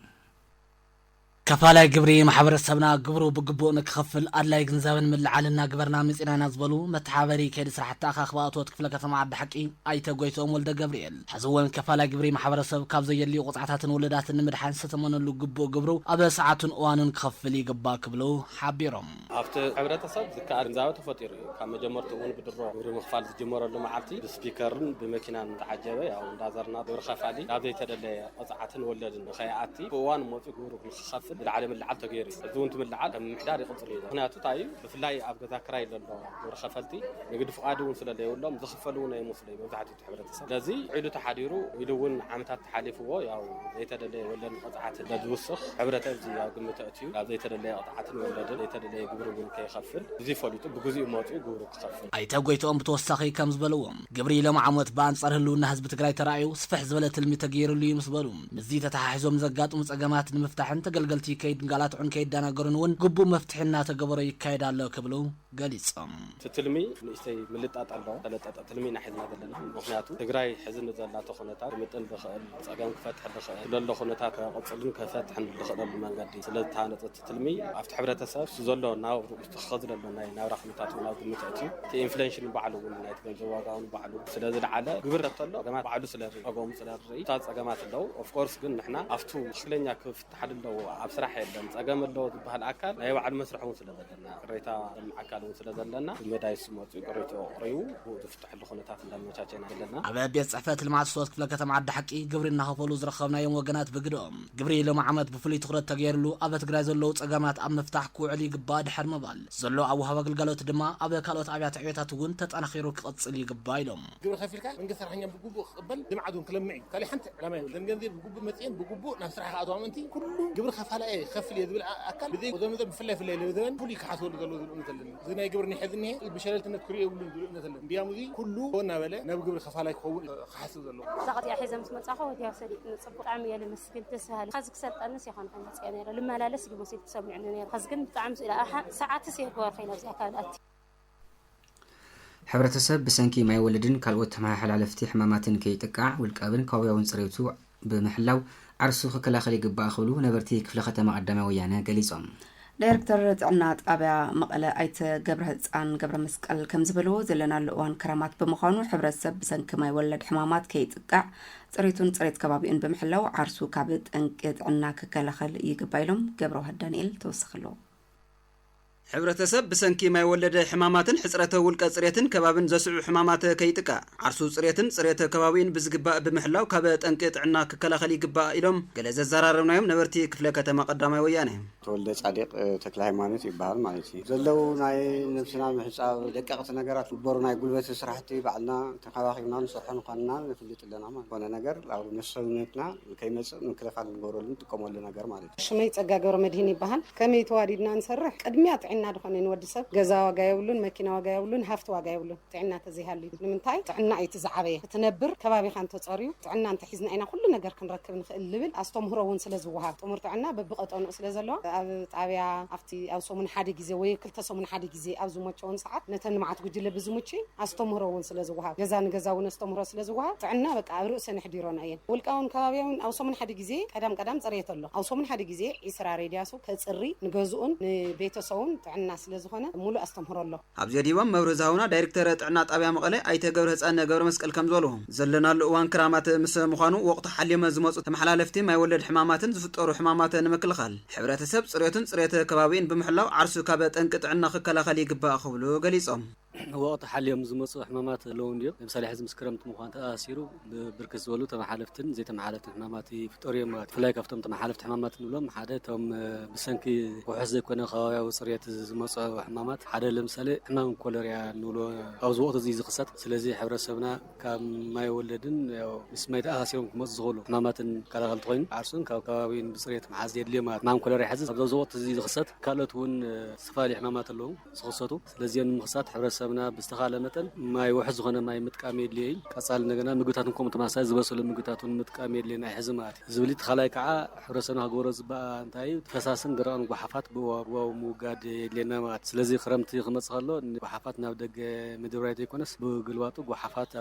كفالا جبري محبرسبنا جبرو بجبو نكخفل أدلاي جنزابن من العالنا جبرنا مزينا نزبلو متحابري كيدس حتى أخبات وتكفل كثم عبد حكي أي تجويت ولد جبريل حزوان كفالا جبري محبرسب كابزي اللي قطعات ولدات النمدحان ستمن اللي جبو جبرو أبى ساعات وان نكخفلي جبا كبلو حبيرم. أفت عبرة صب ذكر جنزابة فطير كم جمرت وان بدرو جبري مخفال جمرة اللي معلتي بسبيكرن بمكينة متعجبة أو دازرنا دور خفالي هذا يتدلى قطعات ولد خياتي وان موت جبرو مخفل العالم اللعب تغيري زونت من العالم محدار يقصر لي هنا تطاي بفلاي ابغى ذاكراي لله ورخفلتي يقد فقادون سلله يقولهم زخفلونا يمسلي ببعث تحبرتسا لذي عيدو تحاديرو يدون عمتات تحالفو ياو يتدلى ولا قطعات لدوسخ عبرته زي يا قمتاتيو زي يتدلى قطعات ولا يتدلى يقبرون كيخفل زي فوليتو بجزء موتو يقولوا كخفل اي تاغويتهم بتوسخي كم زبلوهم جبري لما عمت بانصر هلونا حزب تግራይ ተራእዩ ስፍሕ ዝበለ ትልሚ ተገይሩሉ ይመስበሉ ነዚ ተታሓሒዞም ዘጋጥሙ ፀገማት ንምፍታሕን ተገልገልቲ ከይድ ጋላት ዑን ከይድ ዳናገሩን ወን ግቡ መፍትሕና ተገበረ ይካይዳለ ከብሉ ገሊጾም ትልሚ ንስተይ ምልጣጥ አለው ተለጣጣ ትልሚ ናሕዝና ዘለና ምክንያቱ ትግራይ ሕዝን ዘላተ ኹነታት ምጥን በኸል ፀገም ክፈትሕ በኸል ለለ ኹነታት ቀጽልን ከፈትሕ እንደኸደሉ መንገዲ ስለታነጽት ትልሚ ኣብቲ ሕብረተሰብ ዘሎ ናው ዝተኸዝ ዘሎ ናይ ናብራ ኹነታት ናው ግምትቲ ኢንፍሌሽን ባዕሉ ናይ ገንዘብ ዋጋውን ባዕሉ ስለዝለዓለ ግብር ተሎ ገማት ባዕሉ ስለሪ አጎም ስለሪ ፀገማት አለው ኦፍ ኮርስ ግን ንሕና ኣብቱ ክለኛ ክፍትሕ አለው ኣብ ስራሕ የለም ፀገም አለው ዝበሃል ኣካል ናይ ባዕሉ መስርሑን ስለዘለና ቅሬታ ኣካልን ስለዘለና መዳይ ስሞት ቅሬታ ቅሪው ዝፍትሕ ለኹነታት እንደመቻቸና ዘለና ኣብ ቤት ጽሕፈት ልማት ሶስት ክፍለ ከተማ ዓዲ ሓቂ ግብሪና ከፈሉ ዝረኸብናዮም ወገናት በግዶም ግብሪ ሎም ዓመት ብፍሉይ ትኹረት ተገይርሉ ኣብ ትግራይ ዘለው ፀገማት ኣብ ምፍታሕ ክውዕል ይግባእ ድሕር ምባል ዘሎ ኣብ ወሃብ ኣገልግሎት ድማ ኣብ ካልኦት ኣብያተ ዕቤታት እውን ተጠናኺሩ ክቕፅል ይግባእ ኢሎም ግብሪ ከፊልካ መንግስቲ ሰራሕተኛ ብግቡእ ክቕበል ልምዓቱን ክለምዕ እዩ ካሊእ ሓንቲ ዕላማ የብለን ገንዘብ ብግቡእ መፅን ብግቡእ ናብ ስራሕ ኣእትዋ ምንቲ ኩሉ ግብሪ ከፋላየ ከፍል እየ ዝብል ኣካል ብዘይ ወዘመዘ ብፍላይ ለዘበን ፍሉይ ክሓስበሉ ዘሎ ዝብሉ ዘለና እዚ ናይ ግብሪ ንሕዝኒ ብሸለልትነት ክሪኦ ይብሉ ዝብሉ ዘለና እንዲያም እዚ ኩሉ ወናበለ ናብ ግብሪ ከፋላይ ክኸውን ክሓስብ ዘሎ ዛቕጢያ ሒዘ ምስ መጻኹ ወዲያው ሰዲድ ንጽቡቕ ብጣዕሚ እየ ልመስግን ደስ በሃሊ ሕዚ ክሰልጠንስ ይኾን ከመፅአ ነይረ ልመላለስ ግን ወሲድ ክሰምዕኒ ነይረ ሕዚ ግን ብጣዕሚ ሰዓትስ የገበርኸ ኢለ ኣብዚ ኣካል ኣቲ ሕብረተሰብ ብሰንኪ ማይ ወለድን ካልኦት ተመሓላለፍቲ ሕማማትን ከይጥቃዕ ውልቃብን ከባቢያውን ጽሬቱ ብምሕላው ዓርሱ ክከላኸል ይግባእ ክብሉ ነበርቲ ክፍለ ከተማ ቀዳማይ ወያነ ገሊጾም ዳይሬክተር ጥዕና ጣብያ መቐለ ኣይተ ገብረ ህፃን ገብረ መስቀል ከም ዝበልዎ ዘለናሉ እዋን ክረማት ብምዃኑ ሕብረተሰብ ብሰንኪ ማይ ወለድ ሕማማት ከይጥቃዕ ጽሬቱን ጽሬት ከባቢኡን ብምሕላው ዓርሱ ካብ ጠንቂ ጥዕና ክከላኸል ይግባእ ኢሎም ገብረ ዋህድ ዳንኤል ተወሰኸሎ ሕብረተሰብ ብሰንኪ ማይ ወለደ ሕማማትን ሕጽረተ ውልቀ ጽሬትን ከባብን ዘስዑ ሕማማት ከይጥቃ ዓርሱ ጽሬትን ጽሬተ ከባቢን ብዝግባእ ብምሕላው ካብ ጠንቂ ጥዕና ክከላኸል ይግባእ ኢሎም ገለ ዘዘራረብናዮም ነበርቲ ክፍለ ከተማ ቀዳማይ ወያነ ተወልደ ጻዲቅ ተክለ ሃይማኖት ይባሃል ማለት እዩ ዘለው ናይ ነፍስና ምሕጻብ ደቀቕቲ ነገራት ልበሩ ናይ ጉልበት ስራሕቲ ባዕልና ተኸባኺብና ንሰርሖ ንኾንና ንፍልጥ ኣለና ማለት ኮነ ነገር ኣብ ነፍሰውነትና ከይመጽእ ንክለኻል ንገብረሉን ጥቀመሉ ነገር ማለት እዩ ሽመይ ጸጋ ገብረ መድህን ይባሃል ከመይ ተዋዲድና ንሰርሕ ቅድሚያ ጥዕና ድኾነ ንወዲሰብ ገዛ ዋጋ የብሉን መኪና ዋጋ የብሉን ሃፍቲ ዋጋ የብሉን ጥዕና ተዘይሃሉ ንምንታይ ጥዕና እቲ ዝዓበየ ትነብር ከባቢኻ እንተጸርዩ ጥዕና እንተሒዝና ኢና ኩሉ ነገር ክንረክብ ንኽእል ልብል ኣስተምህሮ እውን ስለ ዝወሃብ ጥሙር ጥዕና በብቐጠኑ ስለ ዘለዎ ኣብ ጣብያ ኣብቲ ኣብ ሰሙን ሓደ ግዜ ወይ ክልተ ሰሙን ሓደ ግዜ ኣብ ዝመቸውን ሰዓት ነተን ልምዓት ጉጅለ ብዝሙቺ ኣስተምህሮ እውን ስለ ዝወሃብ ገዛ ንገዛ እውን ኣስተምህሮ ስለ ዝወሃብ ጥዕና በቃ ኣብ ርእሰን ሕዲሮና እየን ውልቃውን ከባቢያውን ኣብ ሰሙን ሓደ ግዜ ቀዳም ጽሬት ኣሎ ኣብ ሰሙን ሓደ ግዜ ኢስራ ሬድያሱ ከጽሪ ንገዝኡን ንቤተሰቡን ጥዕና ስለ ዝኾነ ሙሉ ኣስተምህሮ ኣሎ ኣብዚ ዲቦም መብረ ዛውና ዳይሬክተር ጥዕና ጣብያ መቐለ ኣይተ ገብረ ህፃን ገብረ መስቀል ከም ዘለዎ ዘለናሉ እዋን ክራማት ምስ ምዃኑ ወቅቱ ሓሊመ ዝመጹ ተመሓላለፍቲ ማይ ወለድ ሕማማትን ዝፍጠሩ ሕማማት ንምክልኻል ሕብረተሰብ ጽሬቱን ጽሬት ከባቢን ብምሕላው ዓርሱ ካብ ጠንቂ ጥዕና ክከላኸል ይግባእ ክብሉ ገሊጾም وقت حاليا مزمص حمامات لون ديو مثلا حزم سكرمت مخان تاسيرو بركز زولو تمحالفتن زي تمحالفت حمامات فطوريا مات فلاي كفتم تمحالفت حمامات نلوم حداتهم بسنكي وحزه كنا خوايا وصريات زمص حمامات حدا لمثالي حمام كولريا نولو او وقت زي زقصت سلازي حبرسبنا كم ما يولدن اسميت اسيرو مزغولو حمامات كلاغلت وين عرسون كاوكاوين بصريات محاز يدلي مات حمام كولريا حزز ابو وقت زي زقصت كالت ون صفالي حمامات لهم زقصتو سلازي مخصات حبرسبنا بستخاله متن ما يوحز غنا ما يمتقامي لي قصال نغنا مغتاتنكم تماساي زبسل مغتاتون متقامي لي ناي حزمات زبليت خلايقع حرسنا غورز با انتاي فساسن دران وحفات بو موغاد لينا مات سلازي خرمتي خمصخلو وحفات ناب دغ مدورايت يكونس بغلواتو وحفات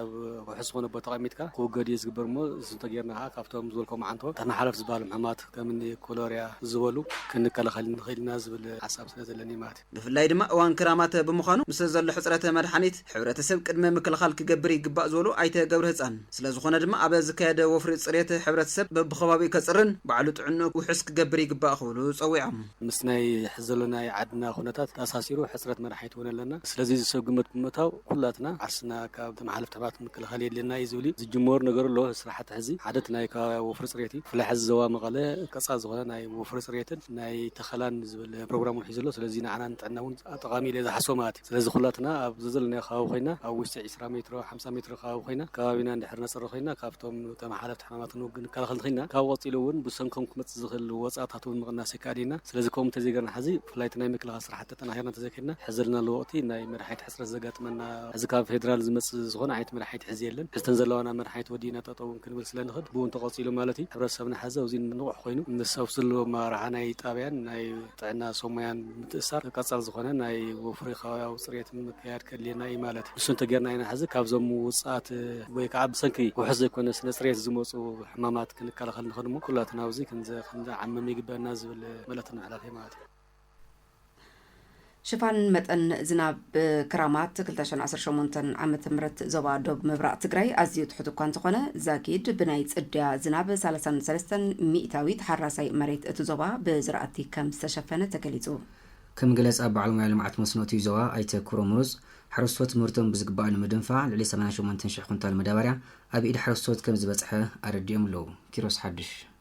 وحس غنا بتقاميتكا كوغاد يزغبرمو زنتغيرنا كافتوم زولكم عنتو تنحلف زبال محمات كمن كولوريا زولو كنكلخل نخيلنا زبل حساب سلازلني مات بفلاي دما وان كرامات بمخانو مسزل حصرته مدحنيت ሕብረተሰብ ቅድመ ምክልኻል ክገብር ይግባእ ዝበሉ ኣይተ ገብረ ህፃን ስለዝኾነ ድማ ኣብ ዝካየደ ወፍሪ ጽሬት ሕብረተሰብ በብኸባቢ ከጽርን ባዕሉ ጥዕንኡ ውሕስ ክገብር ይግባእ ክብሉ ጸዊዖም ምስ ናይ ሕዘለና ዓድና ኩነታት ተኣሳሲሩ ሕጽረት መድሓኒት እውን ኣለና ስለዚ ዝሰብ ግምት ብምታው ኩላትና ዓርስና ካብ ተመሓላለፍቲ ሕማማት ምክልኻል የለና እዩ ዝብል ዝጅመሩ ነገር ኣሎ ስራሕቲ ሕዚ ሓደት ናይ ወፍሪ ጽሬት ፍላይ ሕዚ ዘዋ መቐለ ቀጻ ዝኾነ ናይ ወፍሪ ጽሬትን ናይ ተኸላን ዝብል ፕሮግራም ሒዙ ኣሎ ስለዚ ንዓና ንጥዕና እውን ጠቓሚ ኢለ ዝሓስቦ ማለት እዩ ስለዚ ኩላትና ኣብ ዝዘለና خاو خينا او وسع 20 متر 50 متر خاو خينا كابينا ندحر نصر خينا كافتم تمحالفت حمامات نوغن كلخل خينا كاو وصيلون بسنكم كمت زخل وصاتاتون مقناس كادينا سلازكم تزيغرنا حزي فلايتنا مكلا صراحه حتى تناهرنا تزكينا حزلنا الوقتي ناي مرحيت حسره زغاتمنا ازكا فيدرال زمص زغون عيت مرحيت حزيلن حستن زلوانا مرحيت ودينا تطون كنبل سلنخد بون تقصيلو مالتي حبرسبنا حزا وزين نوح خينو نسوسلو مارحناي طابيان ناي طعنا سوميان متأثر كصال زغونه ناي وفري خاويا وصريت مكياد كلينا مالتي سنت جرنا هنا حزق كابزم وصات ويكعب سنكي وحزق كنا سنسريت زموس وحمامات كنا كلا نخدمه كلها تناوزي كنزا عمم يقبل الناس ملتنا على خيمات شفان متن زناب كرامات كلتاشن 18 عامة مرت زبا دوب مبرق تقرأي أزيو تحطو كوان تخونا زاكيد بنايت إديا زناب 33 مئتاوي تحراسي مريت اتزوبا بزرعتي كم استشفانة تكاليزو كم جلس أبع المعلومات مسنوتي زوا أيت كرومروز حرصوت مرتم بزقبان مدنفع للي 8 تنشح كنتال مدابرة أبي إد حرصوت كم زبصحة أرديم لو كيروس حدش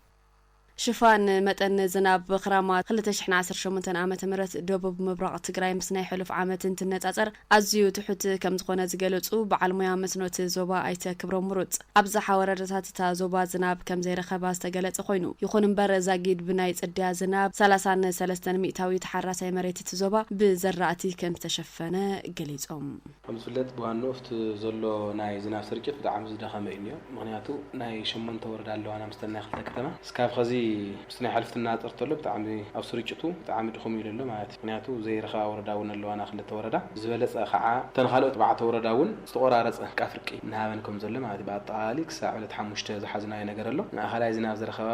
شفان متن زناب خرامات 2018 عامة مرت دوب مبرق تقراي مسناي حلف عامة تنتصر أزيو تحت كم تخونا زقلصو بعلميا مسنوت زوبا أيتا كبرو مرت أبزح وردتات تا زوبا زناب كم زي رخباس تقلص خوينو يخون مبر زاقيد بنايت اديا زناب 33 مئتاوي تحراسي مريت تزوبا بزرعتي كم تشفنا قليزهم فمسلت بوانوفت زلو ناي زناب سرقت بدعم زدخم إنيو مغنياتو ناي شمون تورد علو أنا مستنى خلتا كتما سكاف غزي مسنا حلفتنا طرتله بتعمي او سريقتو بتعمي دخم يلله معناتي ምክንያቱ ዘይረኻ ወረዳውን ኣለዋና ክልተ ወረዳ ዝበለጸ ኸዓ ተንኻልኦት ባዕተ ወረዳውን ዝተቆራረጸ ካፍርቂ ንሃበንኩም ዘሎ ማለት ባጣሊ ክሳዕ 5 ዝሓዝናዮ ነገር ኣሎ ንኣኸላይ ዝናብ ዝረኸባ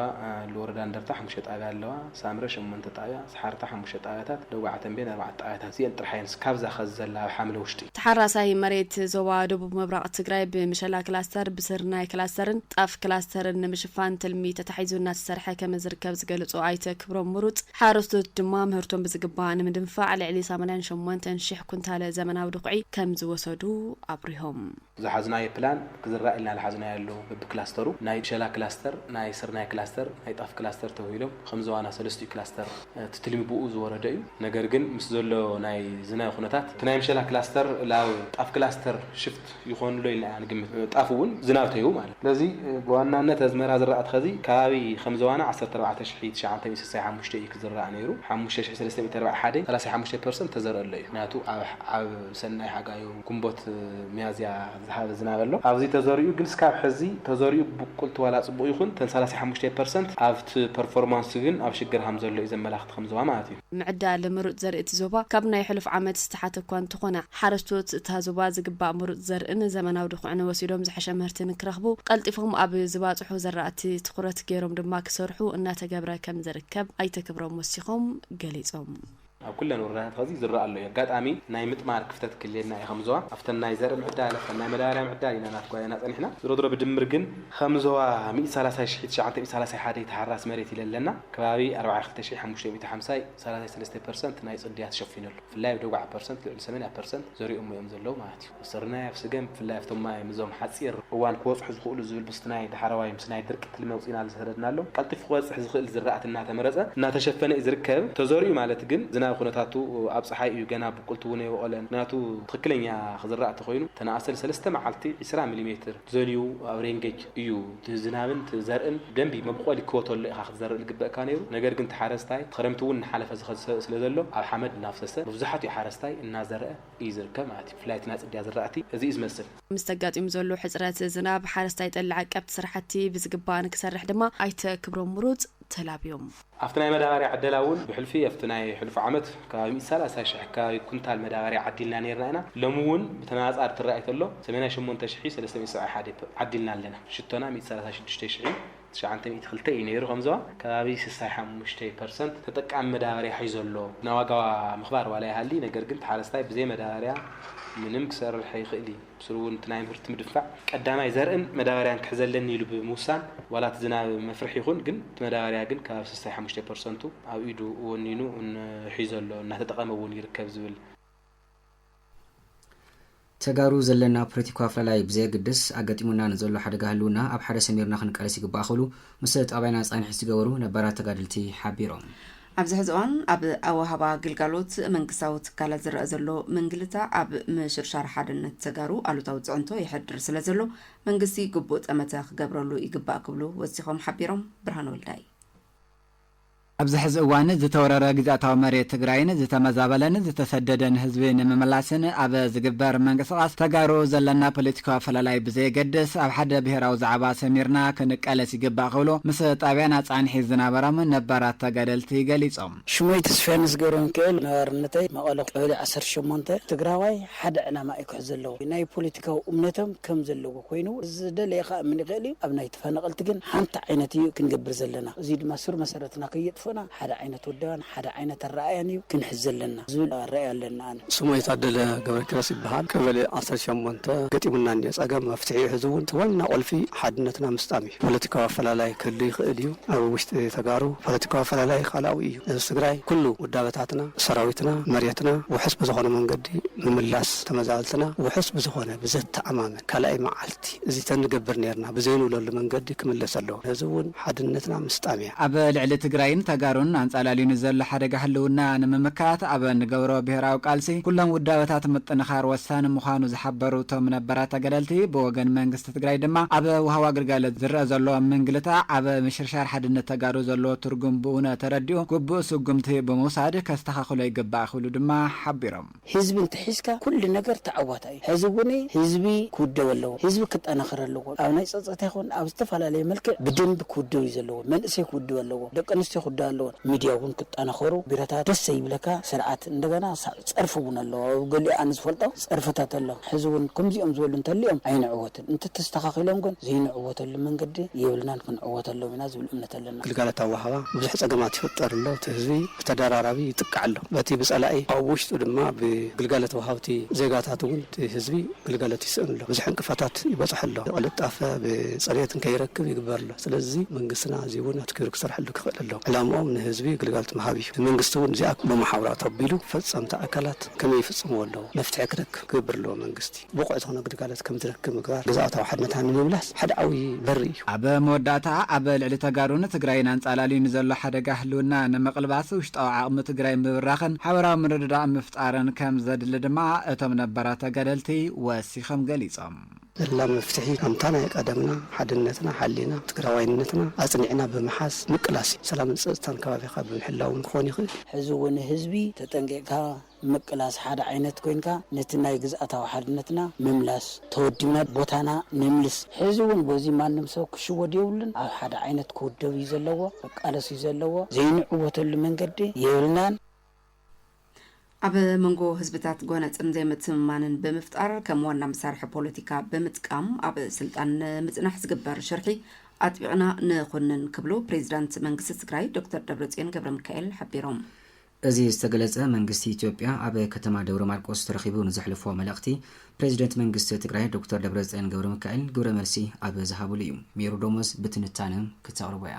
ለወረዳ እንደርታ 5 ጣብያ ኣለዋ ሳምረ 8 ጣብያ ሰሓርታ 5 ጣብያታት ደጓዕተን ቤን 4 ጣብያታት ሲን ጥርሓይንስ ካብዛ ኸዘላ ሓምለ ውሽጢ ተሓራሳይ መሬት ዞባ ደቡብ ምብራቅ ትግራይ ብምሸላ ክላስተር ብስርናይ ክላስተርን ጣፍ ክላስተርን ንምሽፋን ትልሚ ተታሒዙና ተሰርሐ ከመዝርከብ ዝገልጹ ኣይተ ክብሮም ምሩጽ ሓረስቶት ድማ ምህርቶም ብዝግባ ንምድንፋዕ ልዕሊ 88,000 ኩንታል ዘመናዊ ድቁዒ ከም ዝወሰዱ አብሪሆም ዝሓዝናዮ ፕላን ክዝራእልና ዝሓዝናዮ ኣሎ በብክላስተሩ ናይ ሸላ ክላስተር ናይ ስርናይ ክላስተር ናይ ጣፍ ክላስተር ተባሂሎም ከምዝዋና 3 ክላስተር ትትልሚብኡ ዝወረደ እዩ ነገር ግን ምስ ዘሎ ናይ ዝናይ ኩነታት ናይ ሸላ ክላስተር ላው ጣፍ ክላስተር ሽፍት ይኾንሎ ኢልና ንግምት ጣፍውን ዝናብ ተይው ማለት ለዚ በዋናነት አዝመራ ዝራእት ኸዚ ከባቢ ከምዝዋና 14,965 ክዝራእ ነይሩ 5,341 35% ተዘረለ እዩ ናቱ ኣብ ሰናይ ሓጋዩ ጉንቦት ሚያዝያ ዝሃበ ዝናብ ኣሎ ኣብዚ ተዘሪኡ ግን ስካብ ሕዚ ተዘሪኡ ብቁልት ዋላ ጽቡቕ ይኹን 35% ኣብቲ ፐርፎርማንስ ግን ኣብ ሽግር ሃም ዘሎ እዩ ዘመላኽት ከምዝዋ ማለት እዩ ምዕዳል ምሩጽ ዘርእቲ ዞባ ካብ ናይ ሕሉፍ ዓመት ዝተሓተ እኳ እንትኾነ ሓረስቶት እታ ዞባ ዝግባእ ምሩጽ ዘርእን ዘመናዊ ድኹዕን ወሲዶም ዝሐሸ ምህርትን ክረኽቡ ቀልጢፎም ኣብ ዝባጽሑ ዘራእቲ ትኩረት ገይሮም ድማ ክሰርሑ እናተገብረ ከም ዝርከብ ኣይተክብሮም ወሲኾም ገሊጾም ኣብ ኩለን ወረዳታት ኸዚ ዝረአ ኣሎ ኣጋጣሚ ናይ ምጥማር ክፍተት ክልልና ከምዝዋ ኣፍተን ናይ ዘርኢ ምዕዳል ኣፍተን ናይ መዳበርያ ምዕዳል ኢና ናትጓየና ጸኒሕና ዝሮድሮ ብድምር ግን ከምዝዋ 130,931 ተሓራስ መሬት ይለለና ከባቢ 42,550 33% ናይ ጽድያ ተሸፊነሉ ፍላይ ደጓዕ ፐርሰንት ልዕሊ 80% ዘሪኦም እዮም ዘለው ማለት እዩ ስርናይ ኣፍስገም ፍላይ ኣፍቶም ማይ ምዞም ሓጺር እዋን ክወጽሑ ዝኽእሉ ዝብል ብስናይ ዳሓራዋይ ምስናይ ድርቂ ትልመውጽና ዝሰደድና ኣሎ ቀልጢፍ ክወጽሕ ዝኽእል ዝራእት እናተመረጸ እናተሸፈነ ዝርከብ ተዘሪኡ ማለት ግን ዝናብ ኩነታቱ ኣብ ፀሓይ እዩ ገና ብቁልቱ ውን ይወቀለን ናቱ ትክክለኛ ክዝራእ ተኮይኑ ተናኣሰል 3 መዓልቲ 20 ሚሊ ሜትር ዘልዩ ኣብ ሬንጌጅ እዩ ዝናብን ዘርእን ደንቢ መብቆል ይክወተሉ ኢኻ ክትዘርእ ልግበእካ ነይሩ ነገር ግን ተሓረስታይ ክረምቲ ውን ሓለፈ ዝኸሰ ስለ ዘሎ ኣብ ሓመድ እናፍሰሰ ብዙሓት ሓረስታይ እናዘርአ እዩ ዝርከብ ማለት እዩ ፍላይትና ጽድያ ዝራእቲ እዚ ዝመስል ምስተጋጢሙ ዘሎ ሕጽረት ዝናብ ሓረስታይ ጠልዕ ዓቀብቲ ስራሕቲ ብዝግባእ ክሰርሕ ድማ ኣይተ ክብሮም ምሩጽ ተላብዮም ኣፍትናይ መዳበርያ ዓደላውን ብሕልፊ ኣፍትናይ ሕልፍ ዓመት ከባቢ 30,000 ከባቢ ኩንታል መዳበርያ ዓዲልና ነርና ኢና ለሙውን ብተናጻር ትራእይ ተሎ 88,371 ዓዲልና ኣለና ሽቶና 136,902 ነይሩ ከምዝዋ ከባቢ 65% ተጠቃሚ መዳበርያ ሒዘሎ ናዋጋዋ ምኽባር ዋላ ይሃሊ ነገር ግን ተሓረስታይ ብዘይ መዳበርያ ምንም ክሰርሕ ይኽእል ብስሩውን ትናይ ምርት ምድፋዕ ቀዳማይ ዘርእን መዳበርያን ክሕዘለኒ ኢሉ ብምውሳን ዋላት ዝናብ መፍርሕ ይኹን ግን መዳበርያ ግን ካብ 65% ኣብ ኢዱ ወኒኑ ሒዘሎ እናተጠቀመውን ይርከብ ዝብል ተጋሩ ዘለና ፖለቲካ ኣፍላላይ ብዘይግድስ ኣገጢሙና ንዘሎ ሓደጋ ህልውና ኣብ ሓደ ሰሚርና ክንቀለስ ይግባእ ኸሉ ምስ ጣብያና ጻንሒ ዝገበሩ ነባራት ተጋድልቲ ሓቢሮም ኣብዚ ሕዝዋን ኣብ ኣዋሃባ ግልጋሎት መንግስታዊ ትካላት ዝረአ ዘሎ መንግልታ ኣብ ምሽርሻር ሓድነት ተጋሩ ኣሉታዊ ጽዕንቶ ይሕድር ስለ ዘሎ መንግስቲ ግቡእ ጠመተ ክገብረሉ ይግባእ ክብሉ ወሲኾም ሓቢሮም ብርሃን ወልዳይ ኣብዚ ሕዚ እዋን ዝተወረረ ግዛታዊ መሬት ትግራይን ዝተመዛበለን ዝተሰደደን ህዝቢ ንምምላስን ኣብ ዝግበር መንቅስቓስ ተጋሩ ዘለና ፖለቲካዊ ኣፈላላይ ብዘይገድስ ኣብ ሓደ ብሄራዊ ዛዕባ ሰሚርና ክንቀለስ ይግባእ ክብሉ ምስ ጣብያና ጻንሒ ዝነበሮም ነባራት ተጋደልቲ ገሊጾም ሽሞይ ተስፋን ዝገበሮም ክእል ነባርነተይ መቐለ ቀበሌ 18 ትግራዋይ ሓደ ዕላማ ይክሕ ዘለዎ ናይ ፖለቲካዊ እምነቶም ከም ዘለዎ ኮይኑ ዝደለየኻ ምን ይኽእል ኣብ ናይ ተፈናቀልቲ ግን ሓንቲ ዓይነት እዩ ክንገብር ዘለና እዚ ድማ ስር መሰረትና ከይጥፍ ሓደ ዓይነት ወደዋን ሓደ ዓይነት ራእያን እዩ ክንሕዘለና ዝብል ራእይ ኣለና ስሞይ ታደለ ገብረክራስ ይበሃል ቀበሌ 18 ገጢሙና ፀገም መፍትሒ ህዝቡን ዋና ቁልፊ ሓድነትና ምስጣሚ ፖለቲካዊ ኣፈላላይ ክህሉ ይኽእል እዩ ኣብ ውሽጢ ተጋሩ ፖለቲካዊ ኣፈላላይ ካልኣዊ እዩ ትግራይ ኩሉ ውዳበታትና ሰራዊትና መሬትና ውሕስ ብዝኾነ መንገዲ ንምምላስ ተመዛበልትና ውሕስ ብዝኾነ ብዘተኣማመን ካልኣይ መዓልቲ እዚ ተንገብር ነርና ብዘይንብለሉ መንገዲ ክምለስ ኣለዎ ህዝቡን ሓድነትና ምስጣሚ ኣብ ልዕሊ ትግራይን ተጋሩን አንጻላሊን ዘለ ሓደጋ ህልውና ንምምካት ኣብ ንገብሮ ብሄራዊ ቃልሲ ኩሎም ውዳበታት ምጥንኻር ወሳኒ ምዃኑ ዝሓበሩ እቶም ነባራት ተገደልቲ ብወገን መንግስቲ ትግራይ ድማ ኣብ ውሃዋ ግልጋሎት ዝረአ ዘሎ ምንግልታዕ ኣብ ምሽርሻር ሓድነት ተጋሩ ዘሎ ትርጉም ብእውነ ተረዲኡ ግቡእ ስጉምቲ ብምውሳድ ከስተኻኽሎ ይግባእ ክብሉ ድማ ሓቢሮም ህዝቢ እንትሒዝካ ኩሉ ነገር ተዓዋታ እዩ ሕዚ እውን ህዝቢ ክውደብ ኣለዎ ህዝቢ ክጠናኸር ኣለዎ ኣብ ናይ ፀፀታ ይኹን ኣብ ዝተፈላለየ መልክዕ ብደንብ ክውደብ እዩ ዘለዎ መንእሰይ ክውደብ ኣለዎ ደቂ ኣንስትዮ ክውደብ ኣለዎ ሚድያ እውን ክጠናኸሩ ቢሮታት ደስ ይብለካ ስርዓት እንደገና ፀርፊ እውን ኣለዎ ገሊኡ ኣነ ዝፈልጦ ፀርፍታት ኣሎ ሕዚ እውን ከምዚኦም ዝበሉ እንተልዮም ኣይንዕወትን እንተተስተኻኺሎም ግን ዘይንዕወተሉ መንገዲ የብልናን ክንዕወተሎም ኢና ዝብል እምነት ኣለና ግልጋሎት ኣዋህባ ብዙሕ ፀገማት ይፈጠር ኣሎ እቲ ህዝቢ ብተደራራቢ ይጥቃዕ ኣሎ በቲ ብፀላኢ ኣብ ውሽጡ ድማ ብግልጋሎት ወሃብቲ ዜጋታት እውን ህዝቢ ግልጋሎት ይስእን ኣሎ ብዙሕ እንቅፋታት ይበፅሕ ኣሎ ቅልጣፈ ብፅሬትን ከይረክብ ይግበር ኣሎ ስለዚ መንግስትና እዚ እውን ኣትኪሩ ክሰርሐሉ ክኽእል ኣሎ ዕላምኦም ንህዝቢ ግልጋሎት መሃብ እዩ መንግስቲ እውን እዚኣ ብማሕበራ ተቢሉ ፈፀምቲ ኣካላት ከመይ ይፍፅምዎ ኣለዎ መፍትሒ ክረክብ ክግበር ኣለዎ መንግስቲ ብቑዕ ዝኾነ ግልጋሎት ከም ዝረክብ ምግባር ግዛኣታዊ ሓድነትና ንምምላስ ሓደ ዓብዪ በሪ እዩ ኣብ መወዳእታ ኣብ ልዕሊ ተጋሩን ትግራይን አንጻላሊን ዘሎ ሓደጋ ህልውና ንምቕልባስ ውሽጣዊ ዓቕሚ ትግራይ ምብራኽን ሓበራዊ ምርድዳእ ምፍጣርን ከም ዘድሊ ድማ እቶም ነባራት ተገደልቲ ወሲኾም ገሊፆም ዘላ መፍትሒ ከምታ ናይ ቀደምና ሓድነትና ሓሊና ትግራዋይነትና ኣጽኒዕና ብምሓዝ ምቅላስ ሰላምን ፀጥታን ከባቢኻ ብምሕላውን ክኾን ይኽእል ሕዚ እውን ህዝቢ ተጠንቂቕካ ምቅላስ ሓደ ዓይነት ኮይንካ ነቲ ናይ ግዝኣታዊ ሓድነትና ምምላስ ተወዲብና ቦታና ንምልስ ሕዚ እውን በዚ ማንም ሰብ ክሽወድ የብሉን ኣብ ሓደ ዓይነት ክውደብ እዩ ዘለዎ ክቃለስ እዩ ዘለዎ ዘይንዕወተሉ መንገዲ የብልናን ኣብ መንጎ ህዝብታት ጎነፅን ዘይምትምማንን ብምፍጣር ከም ዋና መሳርሒ ፖለቲካ ብምጥቃም ኣብ ስልጣን ምጽናሕ ዝግበር ሽርሒ ኣጥቢዕና ንኹንን ክብሉ ፕሬዚዳንት መንግስቲ ትግራይ ዶክተር ደብረጽዮን ገብረ ሚካኤል ሓቢሮም እዚ ዝተገለጸ መንግስቲ ኢትዮጵያ ኣብ ከተማ ደብረ ማርቆስ ተረኺቡ ንዘሕልፎ መልእኽቲ ፕሬዚደንት መንግስቲ ትግራይ ዶክተር ደብረጽዮን ገብረ ሚካኤል ግብረ መልሲ ኣብ ዝሃብሉ እዩ ሜሩ ዶሞስ ብትንታነ ክተቕርቦ እያ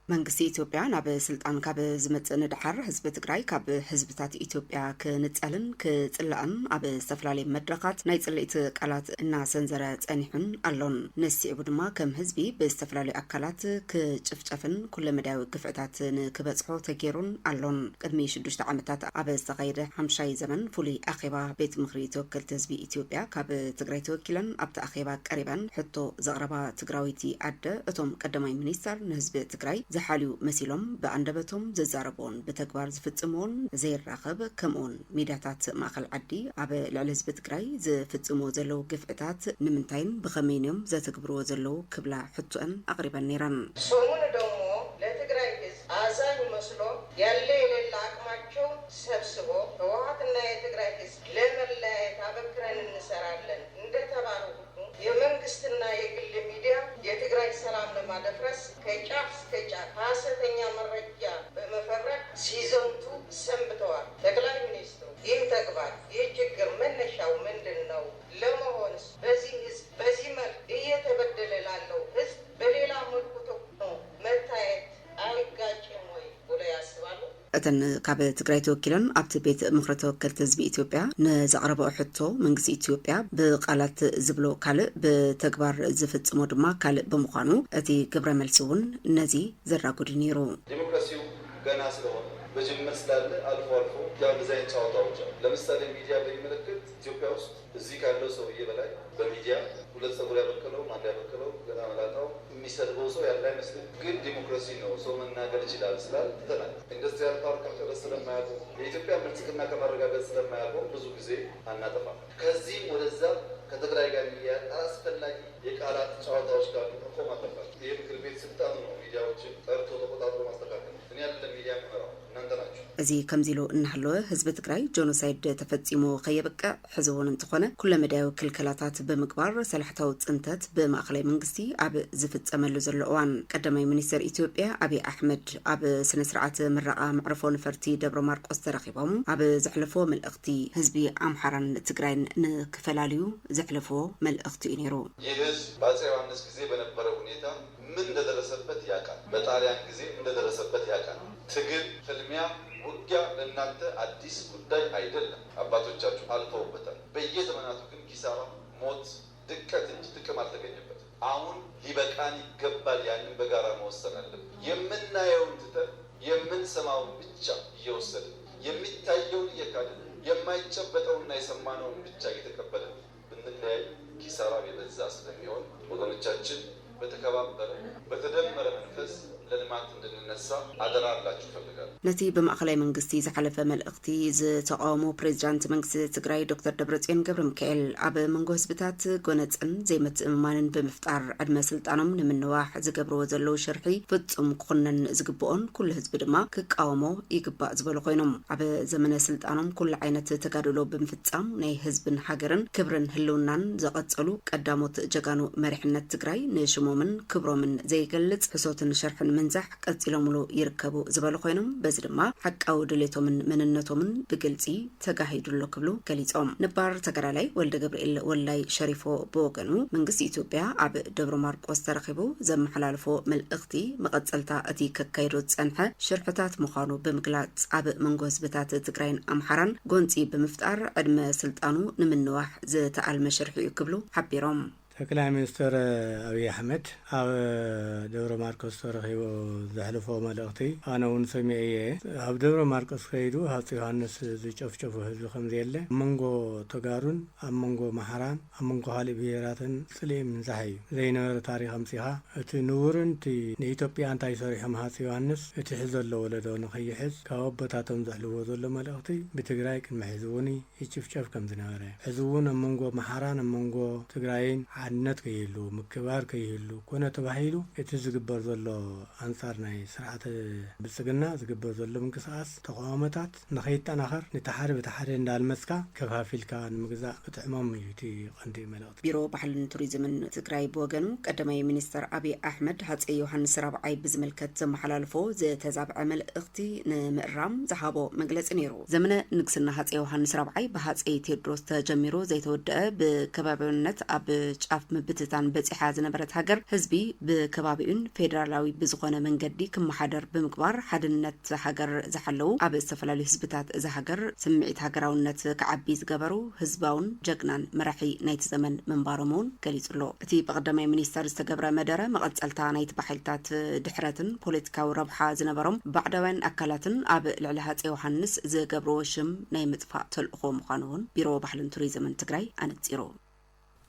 መንግስቲ ኢትዮጵያ ናብ ስልጣን ካብ ዝመጽእ ንድሓር ህዝቢ ትግራይ ካብ ህዝብታት ኢትዮጵያ ክንጸልን ክጽላእን ኣብ ዝተፈላለዩ መድረኻት ናይ ጽልኢት ቃላት እናሰንዘረ ጸኒሑን ኣሎን ነስዒቡ ድማ ከም ህዝቢ ብዝተፈላለዩ ኣካላት ክጭፍጨፍን ኩለ መዳዊ ግፍዕታት ንክበጽሖ ተገይሩን ኣሎን ቅድሚ 6 ዓመታት ኣብ ዝተኻየደ 5 ዘመን ፍሉይ ኣኼባ ቤት ምክሪ ተወከልቲ ህዝቢ ኢትዮጵያ ካብ ትግራይ ተወኪለን ኣብቲ ኣኼባ ቀሪበን ሕቶ ዘቕረባ ትግራዊቲ ኣደ እቶም ቀዳማይ ሚኒስተር ንህዝቢ ትግራይ زحاليو مسيلهم بأندبتهم ززاربون بتكبار زفتمون زي الرغب كمون ميداتات ماخل عدي عب العلز بتكراي زفتمو زلو قفعتات نمنتين بخمينيوم زتكبرو زلو كبلا حتوان أقربا نيران سومون دومو لتكراي هز آزان مسلو يالي للعقماتشو سبسبو فوحاتنا يتكراي هز لمن لا يتابكران النسرالن ندتبارو የመንግስትና የግል ሚዲያ የትግራይ ሰላም ለማደፍረስ ከጫፍ እስከ ጫፍ ሐሰተኛ መረጃ በመፈብረክ ሲዘምቱ ሰንብተዋል። ጠቅላይ ሚኒስትሩ ይህ ተግባር ይህ ችግር መነሻው ምንድን ነው? ለመሆንስ በዚህ መልክ እየተበደለ ላለው ህዝብ በሌላ መልኩ መታየት አይጋጭም ወይ ብሎ ያስባሉ? እተን ካብ ትግራይ ተወኪለን ኣብቲ ቤት ምክሪ ተወከልቲ ህዝቢ ኢትዮጵያ ንዘቕረበኦ ሕቶ መንግስቲ ኢትዮጵያ ብቃላት ዝብሎ ካልእ ብተግባር ዝፍጽሞ ድማ ካልእ ብምዃኑ እቲ ግብረ መልሲ እውን ነዚ ዘራጉድ ነይሩ። ዲሞክራሲው ገና ስለሆነ በጅምር ስላለ አልፎ አልፎ ያው እንደዚህ አይነት ጨዋታዎች አሉ። ለምሳሌ ሚዲያ በሚመለከት ኢትዮጵያ ውስጥ እዚህ ካለው ሰውዬ በላይ በሚዲያ ሁለት ጸጉር ያበቀለው አንድ ያበቀለው ገና መላጣው የሚሰድበው ሰው ያለ አይመስልም። ግን ዲሞክራሲ ነው፣ ሰው መናገር ይችላል ስላል ትተናል። ኢንዱስትሪያል ፓርክ ከመጨረስ ስለማያውቁ የኢትዮጵያ ብልጽግና ከማረጋገጥ ስለማያውቁ ብዙ ጊዜ አናጠፋም። ከዚህም ወደዛ ከትግራይ ጋር የሚያያዝ አላስፈላጊ የቃላት ጨዋታዎች ጋር መቆም አለባቸው። ይህ ምክር ቤት ስልጣኑ ነው ሚዲያዎችን ጠርቶ ተቆጣጥሮ ማስተካከል። እኔ አይደለም ሚዲያ የምመራው እናንተ ናችሁ። እዚ ከምዚሎ እናሃለወ ህዝቢ ትግራይ ጆኖሳይድ ተፈጺሞ ከየበቅዕ ሕዝቡን እንትኾነ ኩለ መዳያዊ ክልከላታት ብምግባር ሰላሕታዊ ጽንተት ብማእኸላይ መንግስቲ ኣብ ዝፍጸመሉ ዘሎ እዋን ቀዳማይ ሚኒስትር ኢትዮጵያ አብይ አሕመድ ኣብ ስነ ስርዓት ምረቓ መዕርፎ ነፈርቲ ደብረ ማርቆስ ተረኺቦም ኣብ ዘሕለፎ መልእኽቲ ህዝቢ ኣምሓራን ትግራይን ንክፈላልዩ ዘሕለፎ መልእኽቲ እዩ ነይሩ። ይህ ህዝብ በአፄ ዮሐንስ ጊዜ በነበረ ሁኔታ ምን እንደደረሰበት ያውቃል። በጣሊያን ጊዜ እንደደረሰበት ያውቃል። ትግል፣ ፍልሚያ፣ ውጊያ ለእናንተ አዲስ ጉዳይ አይደለም። አባቶቻችሁ አልፈውበታል። በየዘመናቱ ግን ኪሳራ፣ ሞት፣ ድቀት እንጂ ጥቅም አልተገኘበትም። አሁን ሊበቃን ይገባል። ያንን በጋራ መወሰን አለብን። የምናየውን ትተን የምንሰማውን ብቻ እየወሰድን የሚታየውን እየካድን የማይጨበጠውና የሰማነውን ብቻ እየተቀበልን ብንለያይ ኪሳራ የበዛ ስለሚሆን ወገኖቻችን በተከባበረ በተደመረ መንፈስ ለልማት እንድንነሳ አደራ አላችሁ ፈልጋለሁ። ነቲ በማእከላይ መንግስቲ ዝሓለፈ መልእክቲ ዝተቃወሙ ፕሬዚዳንት መንግስቲ ትግራይ ዶክተር ደብረጽዮን ገብረ ሚካኤል ኣብ መንጎ ህዝብታት ጎነፅን ዘይምትእምማንን ብምፍጣር ዕድመ ስልጣኖም ንምንዋሕ ዝገብርዎ ዘለዉ ሽርሒ ፍጹም ክኹነን ዝግብኦን ኩሉ ህዝቢ ድማ ክቃወሞ ይግባእ ዝበሉ ኮይኖም ኣብ ዘመነ ስልጣኖም ኩሉ ዓይነት ተጋድሎ ብምፍጻም ናይ ህዝብን ሃገርን ክብርን ህልውናን ዘቐጸሉ ቀዳሞት ጀጋኑ መሪሕነት ትግራይ ንሽሞምን ክብሮምን ዘይገልጽ ህሶትን ሸርሕን منزح قتلهم يركبوا زبالو خوينهم بس دما حقاو دليتومن مننتومن بقلصي تغاهيدو لو كبلو كليصوم نبار تغرالاي ولد جبريل ولاي شريفو بوغنو منغس ኢትዮጵያ ኣብ ደብረ ማርቆስ ተረኺቡ ዘመሐላልፎ መልእኽቲ መቀጸልታ እቲ ከካይዶ ጸንሐ ሽርሕታት ምዃኑ ብምግላጽ ኣብ መንጎ ህዝብታት ትግራይን ኣምሓራን ጎንጺ ብምፍጣር ዕድመ ስልጣኑ ንምንዋሕ ዝተኣልመ ሽርሒ ክብሉ ሓቢሮም ጠቅላይ ሚኒስትር አብይ አህመድ ኣብ ደብረ ማርቆስ ተረኺቡ ዘሕልፎ መልእኽቲ ኣነ እውን ሰሚዐየ ኣብ ደብረ ማርቆስ ከይዱ ሃፀይ ዮሃንስ ዝጨፍጨፉ ህዝቢ ከምዘየለ መንጎ ተጋሩን ኣብ መንጎ ማሕራን ኣብ መንጎ ካልእ ብሄራትን ጽልኢ ምንዛሕ እዩ ዘይነበረ ታሪክ ኣምፂኻ እቲ ንቡርን እቲ ንኢትዮጵያ እንታይ ሰሪሖም ሃፀይ ዮሃንስ እቲ ሕዚ ዘሎ ወለዶ ንኸይሕዝ ካብ ኣቦታቶም ዘሕልዎ ዘሎ መልእኽቲ ብትግራይ ቅድሚ ሕዚ እውን ይጭፍጨፍ ከም ዝነበረ ሕዚ እውን ኣብ መንጎ ማሕራን ኣብ መንጎ ትግራይን عدنات كيهلو مكبار كيهلو كنا تباهيلو يتزقبر ذلو أنصار ناي سرعة بالسجنة زقبر ذلو من قصاص تقامتات نخيط آخر نتحارب تحارب عند المسكة كفافيل كان مجزاء تحمام يتي عندي ملات بيرو بحل توريزم تقرأي بوجنو قدمي منستر أبي أحمد هاتي يوحنا سرابعي بزملكة محلالفو زي تزاب عمل اختي نمرام زحابو مجلس نيرو زمنا نقصنا هاتي يوحنا سرابعي بهاتي تيدروس تجميرو زي تود بكبابنت أب عف مبتتان بصحة زنبرت هاجر حزبي بكبابين فيدرالوي بزغونه منجدي كم حدر بمقبار حدنت هاجر زحلو اب استفلالي حزبታት زهاجر سمعت هاجراونت كعبي زغبرو حزباون جغنان مرحي نايت زمن منبارمون ገሊጽሎ እቲ በቀዳማይ ሚኒስተር ዝተገብረ መደረ መቀጸልታ ናይት ባሕልታት ድሕረትን ፖለቲካዊ ረብሓ ዝነበሮም ባዕዳውያን አካላትን ኣብ ልዕሊ ሃፀይ ዮሃንስ ዝገብርዎ ሽም ናይ ምጥፋእ ተልእኾ ምዃኑን ቢሮ ባህልን ቱሪዝምን ትግራይ ኣነጺሩ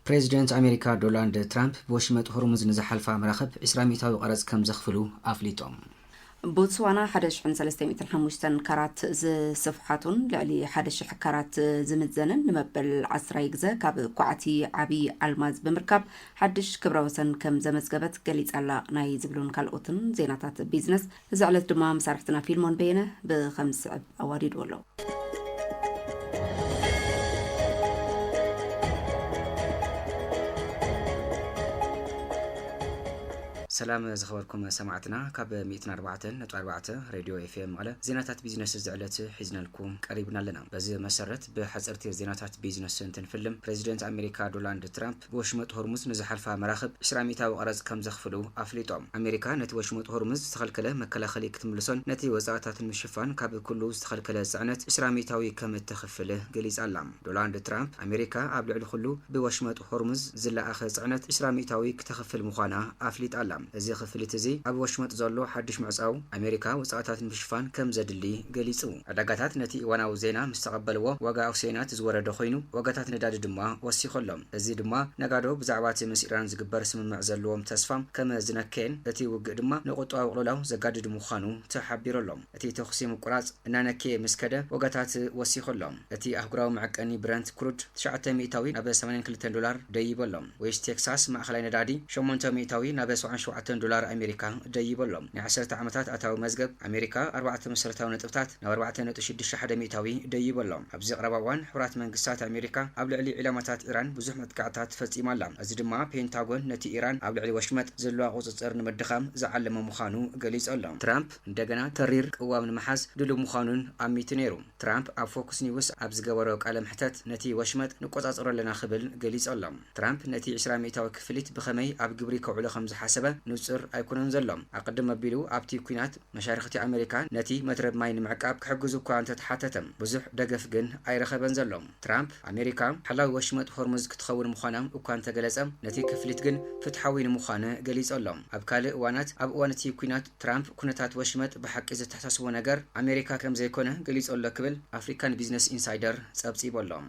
ፕሬዚደንት አሜሪካ ዶናልድ ትራምፕ በወሽመጥ ሆርሙዝ ንዝሓልፋ መራኸብ 20 ሚታዊ ቀረጽ ከም ዘኽፍሉ ኣፍሊጦም بوتسوانا 1305 كارات زصفحاتون لعلي 1000 كارات زمزنن نمبل 10 يجزا كاب كوعتي عبي الماز بمركب حدش كبروسن كم زمزغبت قليص على ناي زبلون كالوتن زيناتات بيزنس زعلت دما مسارحتنا فيلمون بينه ب5 اواريد ولو سلام زخبركم سمعتنا كاب 104.4 راديو اف ام على زيناتات بيزنس زعلت حزنا لكم قريبنا لنا بزي مسرت بحصرت زيناتات بيزنس سنتن فيلم بريزيدنت امريكا دونالد ترامب بوشمط هرمز نزحلفا مراخب 20 ميتاو قرز كم زخفلو افليطوم امريكا نتي وشمط هرمز تخلكله مكلخلي كتملسون نتي وزاتات المشفان كاب كله تخلكله زعنت 20 ميتاوي كم تخفله قليز علام دونالد ترامب امريكا ابلع كله بوشمط هرمز زلا اخ زعنت 20 ميتاوي كتخفل مخانا افليط علام እዚ ክፍሊት እዚ ኣብ ወሽመጥ ዘሎ ሓድሽ ምዕጻው ኣሜሪካ ወጻእታት ምሽፋን ከም ዘድሊ ገሊጹ ኣዳጋታት ነቲ ዋናው ዜና ምስተቀበልዎ ዋጋ ኦክሲናት ዝወረደ ኮይኑ ዋጋታት ነዳዲ ድማ ወሲኾሎም እዚ ድማ ነጋዶ ብዛዕባ ምስ ኢራን ዝግበር ስምምዕ ዘለዎም ተስፋም ከም ዝነከን እቲ ውግእ ድማ ንቁጣዊ ቅልውላው ዘጋድድ ምዃኑ ተሓቢሮሎም እቲ ተኽሲ ምቁራጽ እናነከ ምስከደ ዋጋታት ወሲኾሎም እቲ ኣህጉራዊ መዐቀኒ ብረንት ክሩድ 900 ናብ $82 ደይበሎም ዌስት ቴክሳስ ማእከላይ ነዳዲ 800 ናብ $7 $7 أمريكا دايبولهم ن10 عامات أتاو مزجب أمريكا 4 مسرتاو نطفتات ن 4.6 ميتاوي دايبولهم أبزق ربوان حرات منقسات أمريكا قبل علي علامات إيران بزح متقعتات فصيم الله أزدما بينتاغون نتي إيران قبل علي وشمت زلوا قصصر نمدخم زعلم مخانو جليز الله ترامب دغنا ترير قوا من محاز دلو مخانون أميتنيرو ترامب أفوكس نيوس أبزغوروك على محتات نتي وشمت نقصصر لنا خبل جليز الله ترامب نتي 20 ميتاوي كفليت بخمي أب جبري كوعله 5 حسبه ንጹር ኣይኮነን ዘሎም ኣቀድም ኣቢሉ ኣብቲ ኩናት መሻርክቲ ኣሜሪካ ነቲ መትረብ ማይ ንምዕቃብ ክሕግዙ እኳ እንተተሓተተም ብዙሕ ደገፍ ግን ኣይረኸበን ዘሎም ትራምፕ ኣሜሪካ ሓላዊ ወሽመጥ ሆርሙዝ ክትኸውን ምዃና እኳ እንተገለጸ ነቲ ክፍሊት ግን ፍትሓዊ ንምዃኑ ገሊጾሎም ኣብ ካልእ እዋናት ኣብ እዋን እቲ ኩናት ትራምፕ ኩነታት ወሽመጥ ብሓቂ ዝተሓሳስቦ ነገር ኣሜሪካ ከም ዘይኮነ ገሊጾሎ ክብል ኣፍሪካን ቢዝነስ ኢንሳይደር ጸብጺቦሎም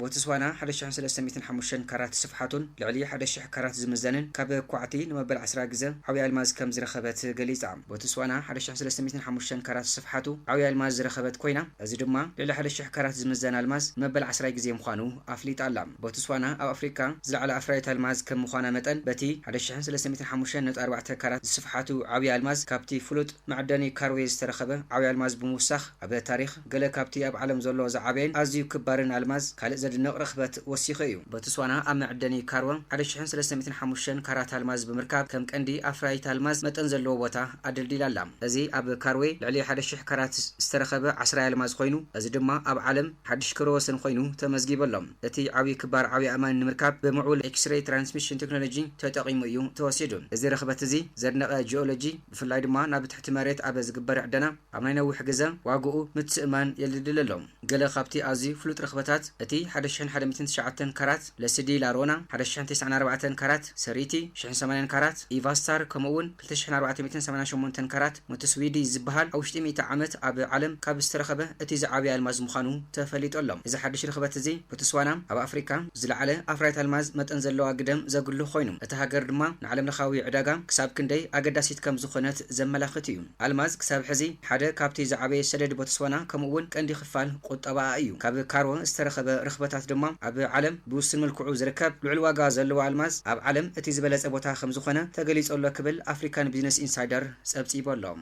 ቦትስዋና 1305 ካራት ስፍሓቱን ልዕሊ 1000 ካራት ዝምዘንን ካብ ኳዕቲ ንመበል 10 ግዜ ዓብይ ኣልማዝ ከም ዝረኸበት ገሊጻ ቦትስዋና 1305 ካራት ስፍሓቱ ዓብይ ኣልማዝ ዝረኸበት ኮይና እዚ ድማ ልዕሊ 1000 ካራት ዝምዘን ኣልማዝ ንመበል 10 ግዜ ምዃኑ ኣፍሊጣ ኣላ ቦትስዋና ኣብ ኣፍሪካ ዝለዓለ ኣፍራይት ኣልማዝ ከም ምዃና መጠን በቲ 1305.4 ካራት ስፍሓቱ ዓብይ ኣልማዝ ካብቲ ፍሉጥ ማዕደኒ ካርዌ ዝተረኸበ ዓብይ ኣልማዝ ብምውሳኽ ኣብ ታሪኽ ገለ ካብቲ ኣብ ዓለም ዘሎ ዝዓበየን ኣዝዩ ክባርን ኣልማዝ ካልእ ዘድንቕ ረኽበት ወሲኹ እዩ ቦትስዋና ኣብ ማዕደኒ ካርወ 1305 ካራት ኣልማዝ ብምርካብ ከም ቀንዲ ኣፍራይት ኣልማዝ መጠን ዘለዎ ቦታ ኣድልዲላ ኣላ እዚ ኣብ ካርዌ ልዕሊ 1000 ካራት ዝተረኸበ 10 ኣልማዝ ኮይኑ እዚ ድማ ኣብ ዓለም ሓድሽ ክሮወስን ኮይኑ ተመዝጊበሎም እቲ ዓብይ ክባር ዓብይ ኣማን ንምርካብ ብምዑል ኤክስሬይ ትራንስሚሽን ቴክኖሎጂ ተጠቒሙ እዩ ተወሲዱ እዚ ረኽበት እዚ ዘድነቐ ጂኦሎጂ ብፍላይ ድማ ናብ ትሕቲ መሬት ኣብ ዝግበር ዕደና ኣብ ናይ ነዊሕ ግዜ ዋግኡ ምትእማን የልድለሎም ገለ ካብቲ ኣዝዩ ፍሉጥ ረኽበታት እቲ 1109 ካራት ለስዲ ላሮና 1994 ካራት ሰሪቲ 180 ካራት ኢቫስታር ከምኡውን 2488 ካራት ሞተስዊዲ ዝበሃል ኣብ ውሽጢ 100 ዓመት ኣብ ዓለም ካብ ዝተረኸበ እቲ ዝዓብይ ኣልማዝ ምዃኑ ተፈሊጦሎም እዚ ሓድሽ ርኽበት እዚ ቦትስዋና ኣብ ኣፍሪካ ዝለዓለ ኣፍራይት ኣልማዝ መጠን ዘለዋ ግደም ዘጉሉ ኮይኑ እቲ ሃገር ድማ ንዓለም ለኻዊ ዕዳጋ ክሳብ ክንደይ ኣገዳሲት ከም ዝኾነት ዘመላኽት እዩ ኣልማዝ ክሳብ ሕዚ ሓደ ካብቲ ዝዓበየ ሰደድ ቦትስዋና ከምኡውን ቀንዲ ክፋል ቁጠባ እዩ ካብ ካርወ ዝተረኸበ ርኽበታት ድማ ኣብ ዓለም ብውስን መልክዑ ዝርከብ ልዑል ዋጋ ዘለዎ ኣልማዝ ኣብ ዓለም እቲ ዝበለጸ ቦታ ከም ዝኾነ ተገሊጾሎ ክብል ኣፍሪካን ቢዝነስ ኢንሳይደር ጸብጺቦሎም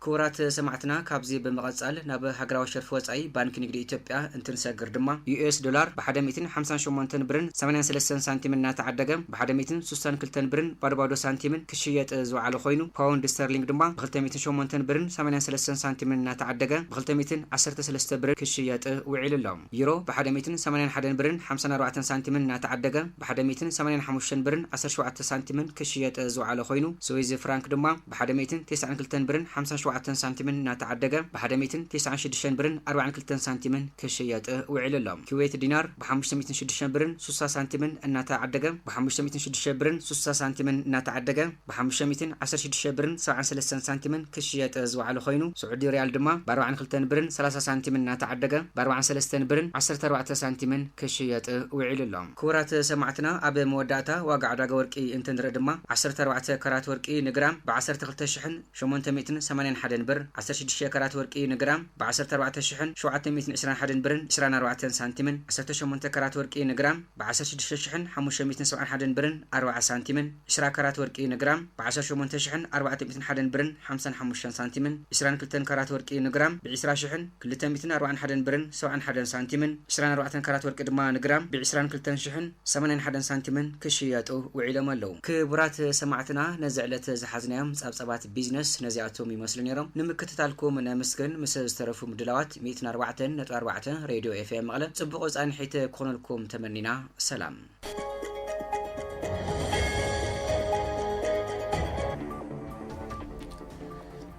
ክቡራት ሰማዕትና ካብዚ በመቐጻል ናብ ሃገራዊ ሸርፊ ወጻኢ ባንኪ ንግዲ ኢትዮጵያ እንትንሰግር ድማ ዩኤስ ዶላር ብ158 ብርን 83 ሳንቲም እናተዓደገ ብ162 ብርን ባዶ ሳንቲምን ክሽየጥ ዝወዓለ ኮይኑ ፓውንድ ስተርሊንግ ድማ ብ208 ብርን 83 ሳንቲም እናተዓደገ ብ213 ብርን ክሽየጥ ውዒሉሎም ዩሮ ብ181 ብርን 54 ሳንቲምን እናተዓደገ ብ185 ብርን 17 ሳንቲምን ክሽየጥ ዝወዓለ ኮይኑ ስዊዝ ፍራንክ ድማ ብ192 ብርን 57 ሳንቲምን እናተዓደገ ብ196 ብርን 42 ሳንቲምን ክሽየጥ ውዒሉሎም ኩዌት ዲናር ብ506 ብርን 60 ሳንቲምን እናተዓደገ ብ506 ብርን 60 ሳንቲምን እናተዓደገ ብ516 ብርን 73 ሳንቲምን ክሽየጥ ዝወዓለ ኮይኑ ስዑዲ ሪያል ድማ ብ42 ብርን 30 ሳንቲምን እናተዓደገ ብ43 ብርን 14 ሳንቲምን ክሽየጥ ውዒሉሎም ክቡራት ሰማዕትና ኣብ መወዳእታ ዋጋ ዕዳጋ ወርቂ እንትንርኢ ድማ 14 ካራት ወርቂ ንግራም ብ12881 ብር 16 ካራት ወርቂ ንግራም ብ14721 ብርን 24 ሳንቲምን 18 ካራት ወርቂ ንግራም ብ16571 ብርን 40 ሳንቲምን 20 ካራት ወርቂ ንግራም ብ18401 ብርን 55 ሳንቲምን 22 ካራት ወርቂ ንግራም ብ20241 ብርን 71 ሳንቲምን 24 ካራት ወርቂ ድማ ንግራም ብ22081 ሳንቲምን ክሽየጡ ውዒሎም ኣለው ክቡራት ሰማዕትና ነዚ ዕለት ዝሓዝናዮም ጸብጸባት ቢዝነስ ነዚኣቶም ይመስሉ ነይሮም ንምክትታልኩም ነመስግን ምስ ዝተረፉ ምድላዋት 104.4 ሬድዮ ኤፍኤም መቐለ ጽቡቕ ጻንሒት ክኾነልኩም ተመኒና ሰላም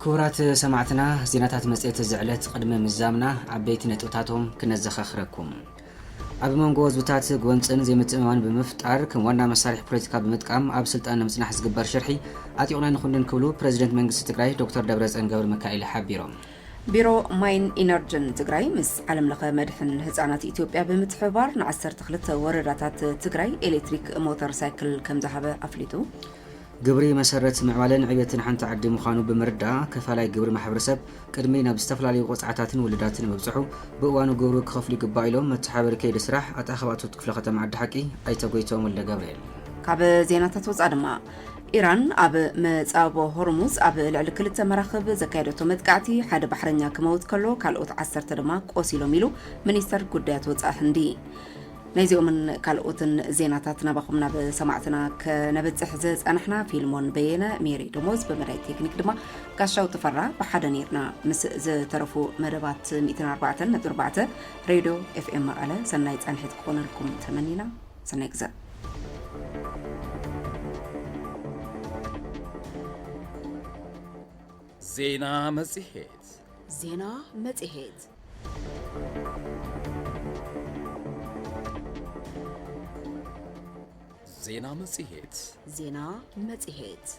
ክቡራት ሰማዕትና ዜናታት መጽሔት ዝዕለት ቅድመ ምዛምና ዓበይቲ ነጥብታቶም ክነዘኻኽረኩም ኣብ መንጎ ህዝብታት ጎንፅን ዘይምትእምማን ብምፍጣር ከም ዋና መሳርሒ ፖለቲካ ብምጥቃም ኣብ ስልጣን ንምጽናሕ ዝግበር ሽርሒ ኣጢቑና ንኹንን ክብሉ ፕሬዚደንት መንግስቲ ትግራይ ዶክተር ደብረጽዮን ገብረ ሚካኤል ሓቢሮም ቢሮ ማይን ኢነርጅን ትግራይ ምስ ዓለም ለኸ መድሕን ህፃናት ኢትዮጵያ ብምትሕብባር ን12 ወረዳታት ትግራይ ኤሌክትሪክ ሞተር ሳይክል ከም ዝሃበ ኣፍሊጡ ግብሪ መሰረት ምዕባለን ዕብየትን ሓንቲ ዓዲ ምዃኑ ብምርዳእ ከፋላይ ግብሪ ማሕበረሰብ ቅድሚ ናብ ዝተፈላለዩ ቆፅዓታትን ውልዳትን መብፅሑ ብእዋኑ ግብሩ ክኸፍሉ ይግባእ ኢሎም መተሓበሪ ከይዲ ስራሕ ኣጣኸባቶት ክፍለ ከተማ ዓዲ ሓቂ ኣይተጎይቶም ወልደ ገብርኤል ካብ ዜናታት ወፃእ ድማ ኢራን ኣብ መጻቦ ሆርሙዝ ኣብ ልዕሊ 2 መራኸብ ዘካየደቶ መጥቃዕቲ ሓደ ባሕረኛ ክመውት ከሎ ካልኦት 10 ድማ ቆሲሎም ኢሉ ሚኒስተር ጉዳያት ወፃኢ ህንዲ نيزيو من كالوتن زيناتات نبخمنا بسماعتنا كنبتح زز أنحنا فيلمون بينا ميري دوموز بمراي تكنيك دما كاشاو تفرع بحدا نيرنا مس ز ترفو مربات 204.4 راديو FM مقالة سنايت أنحت كون لكم تمنينا سنايك زا زينا مزيهت زينا مزيهت زينا مزيهت زينا مزيهت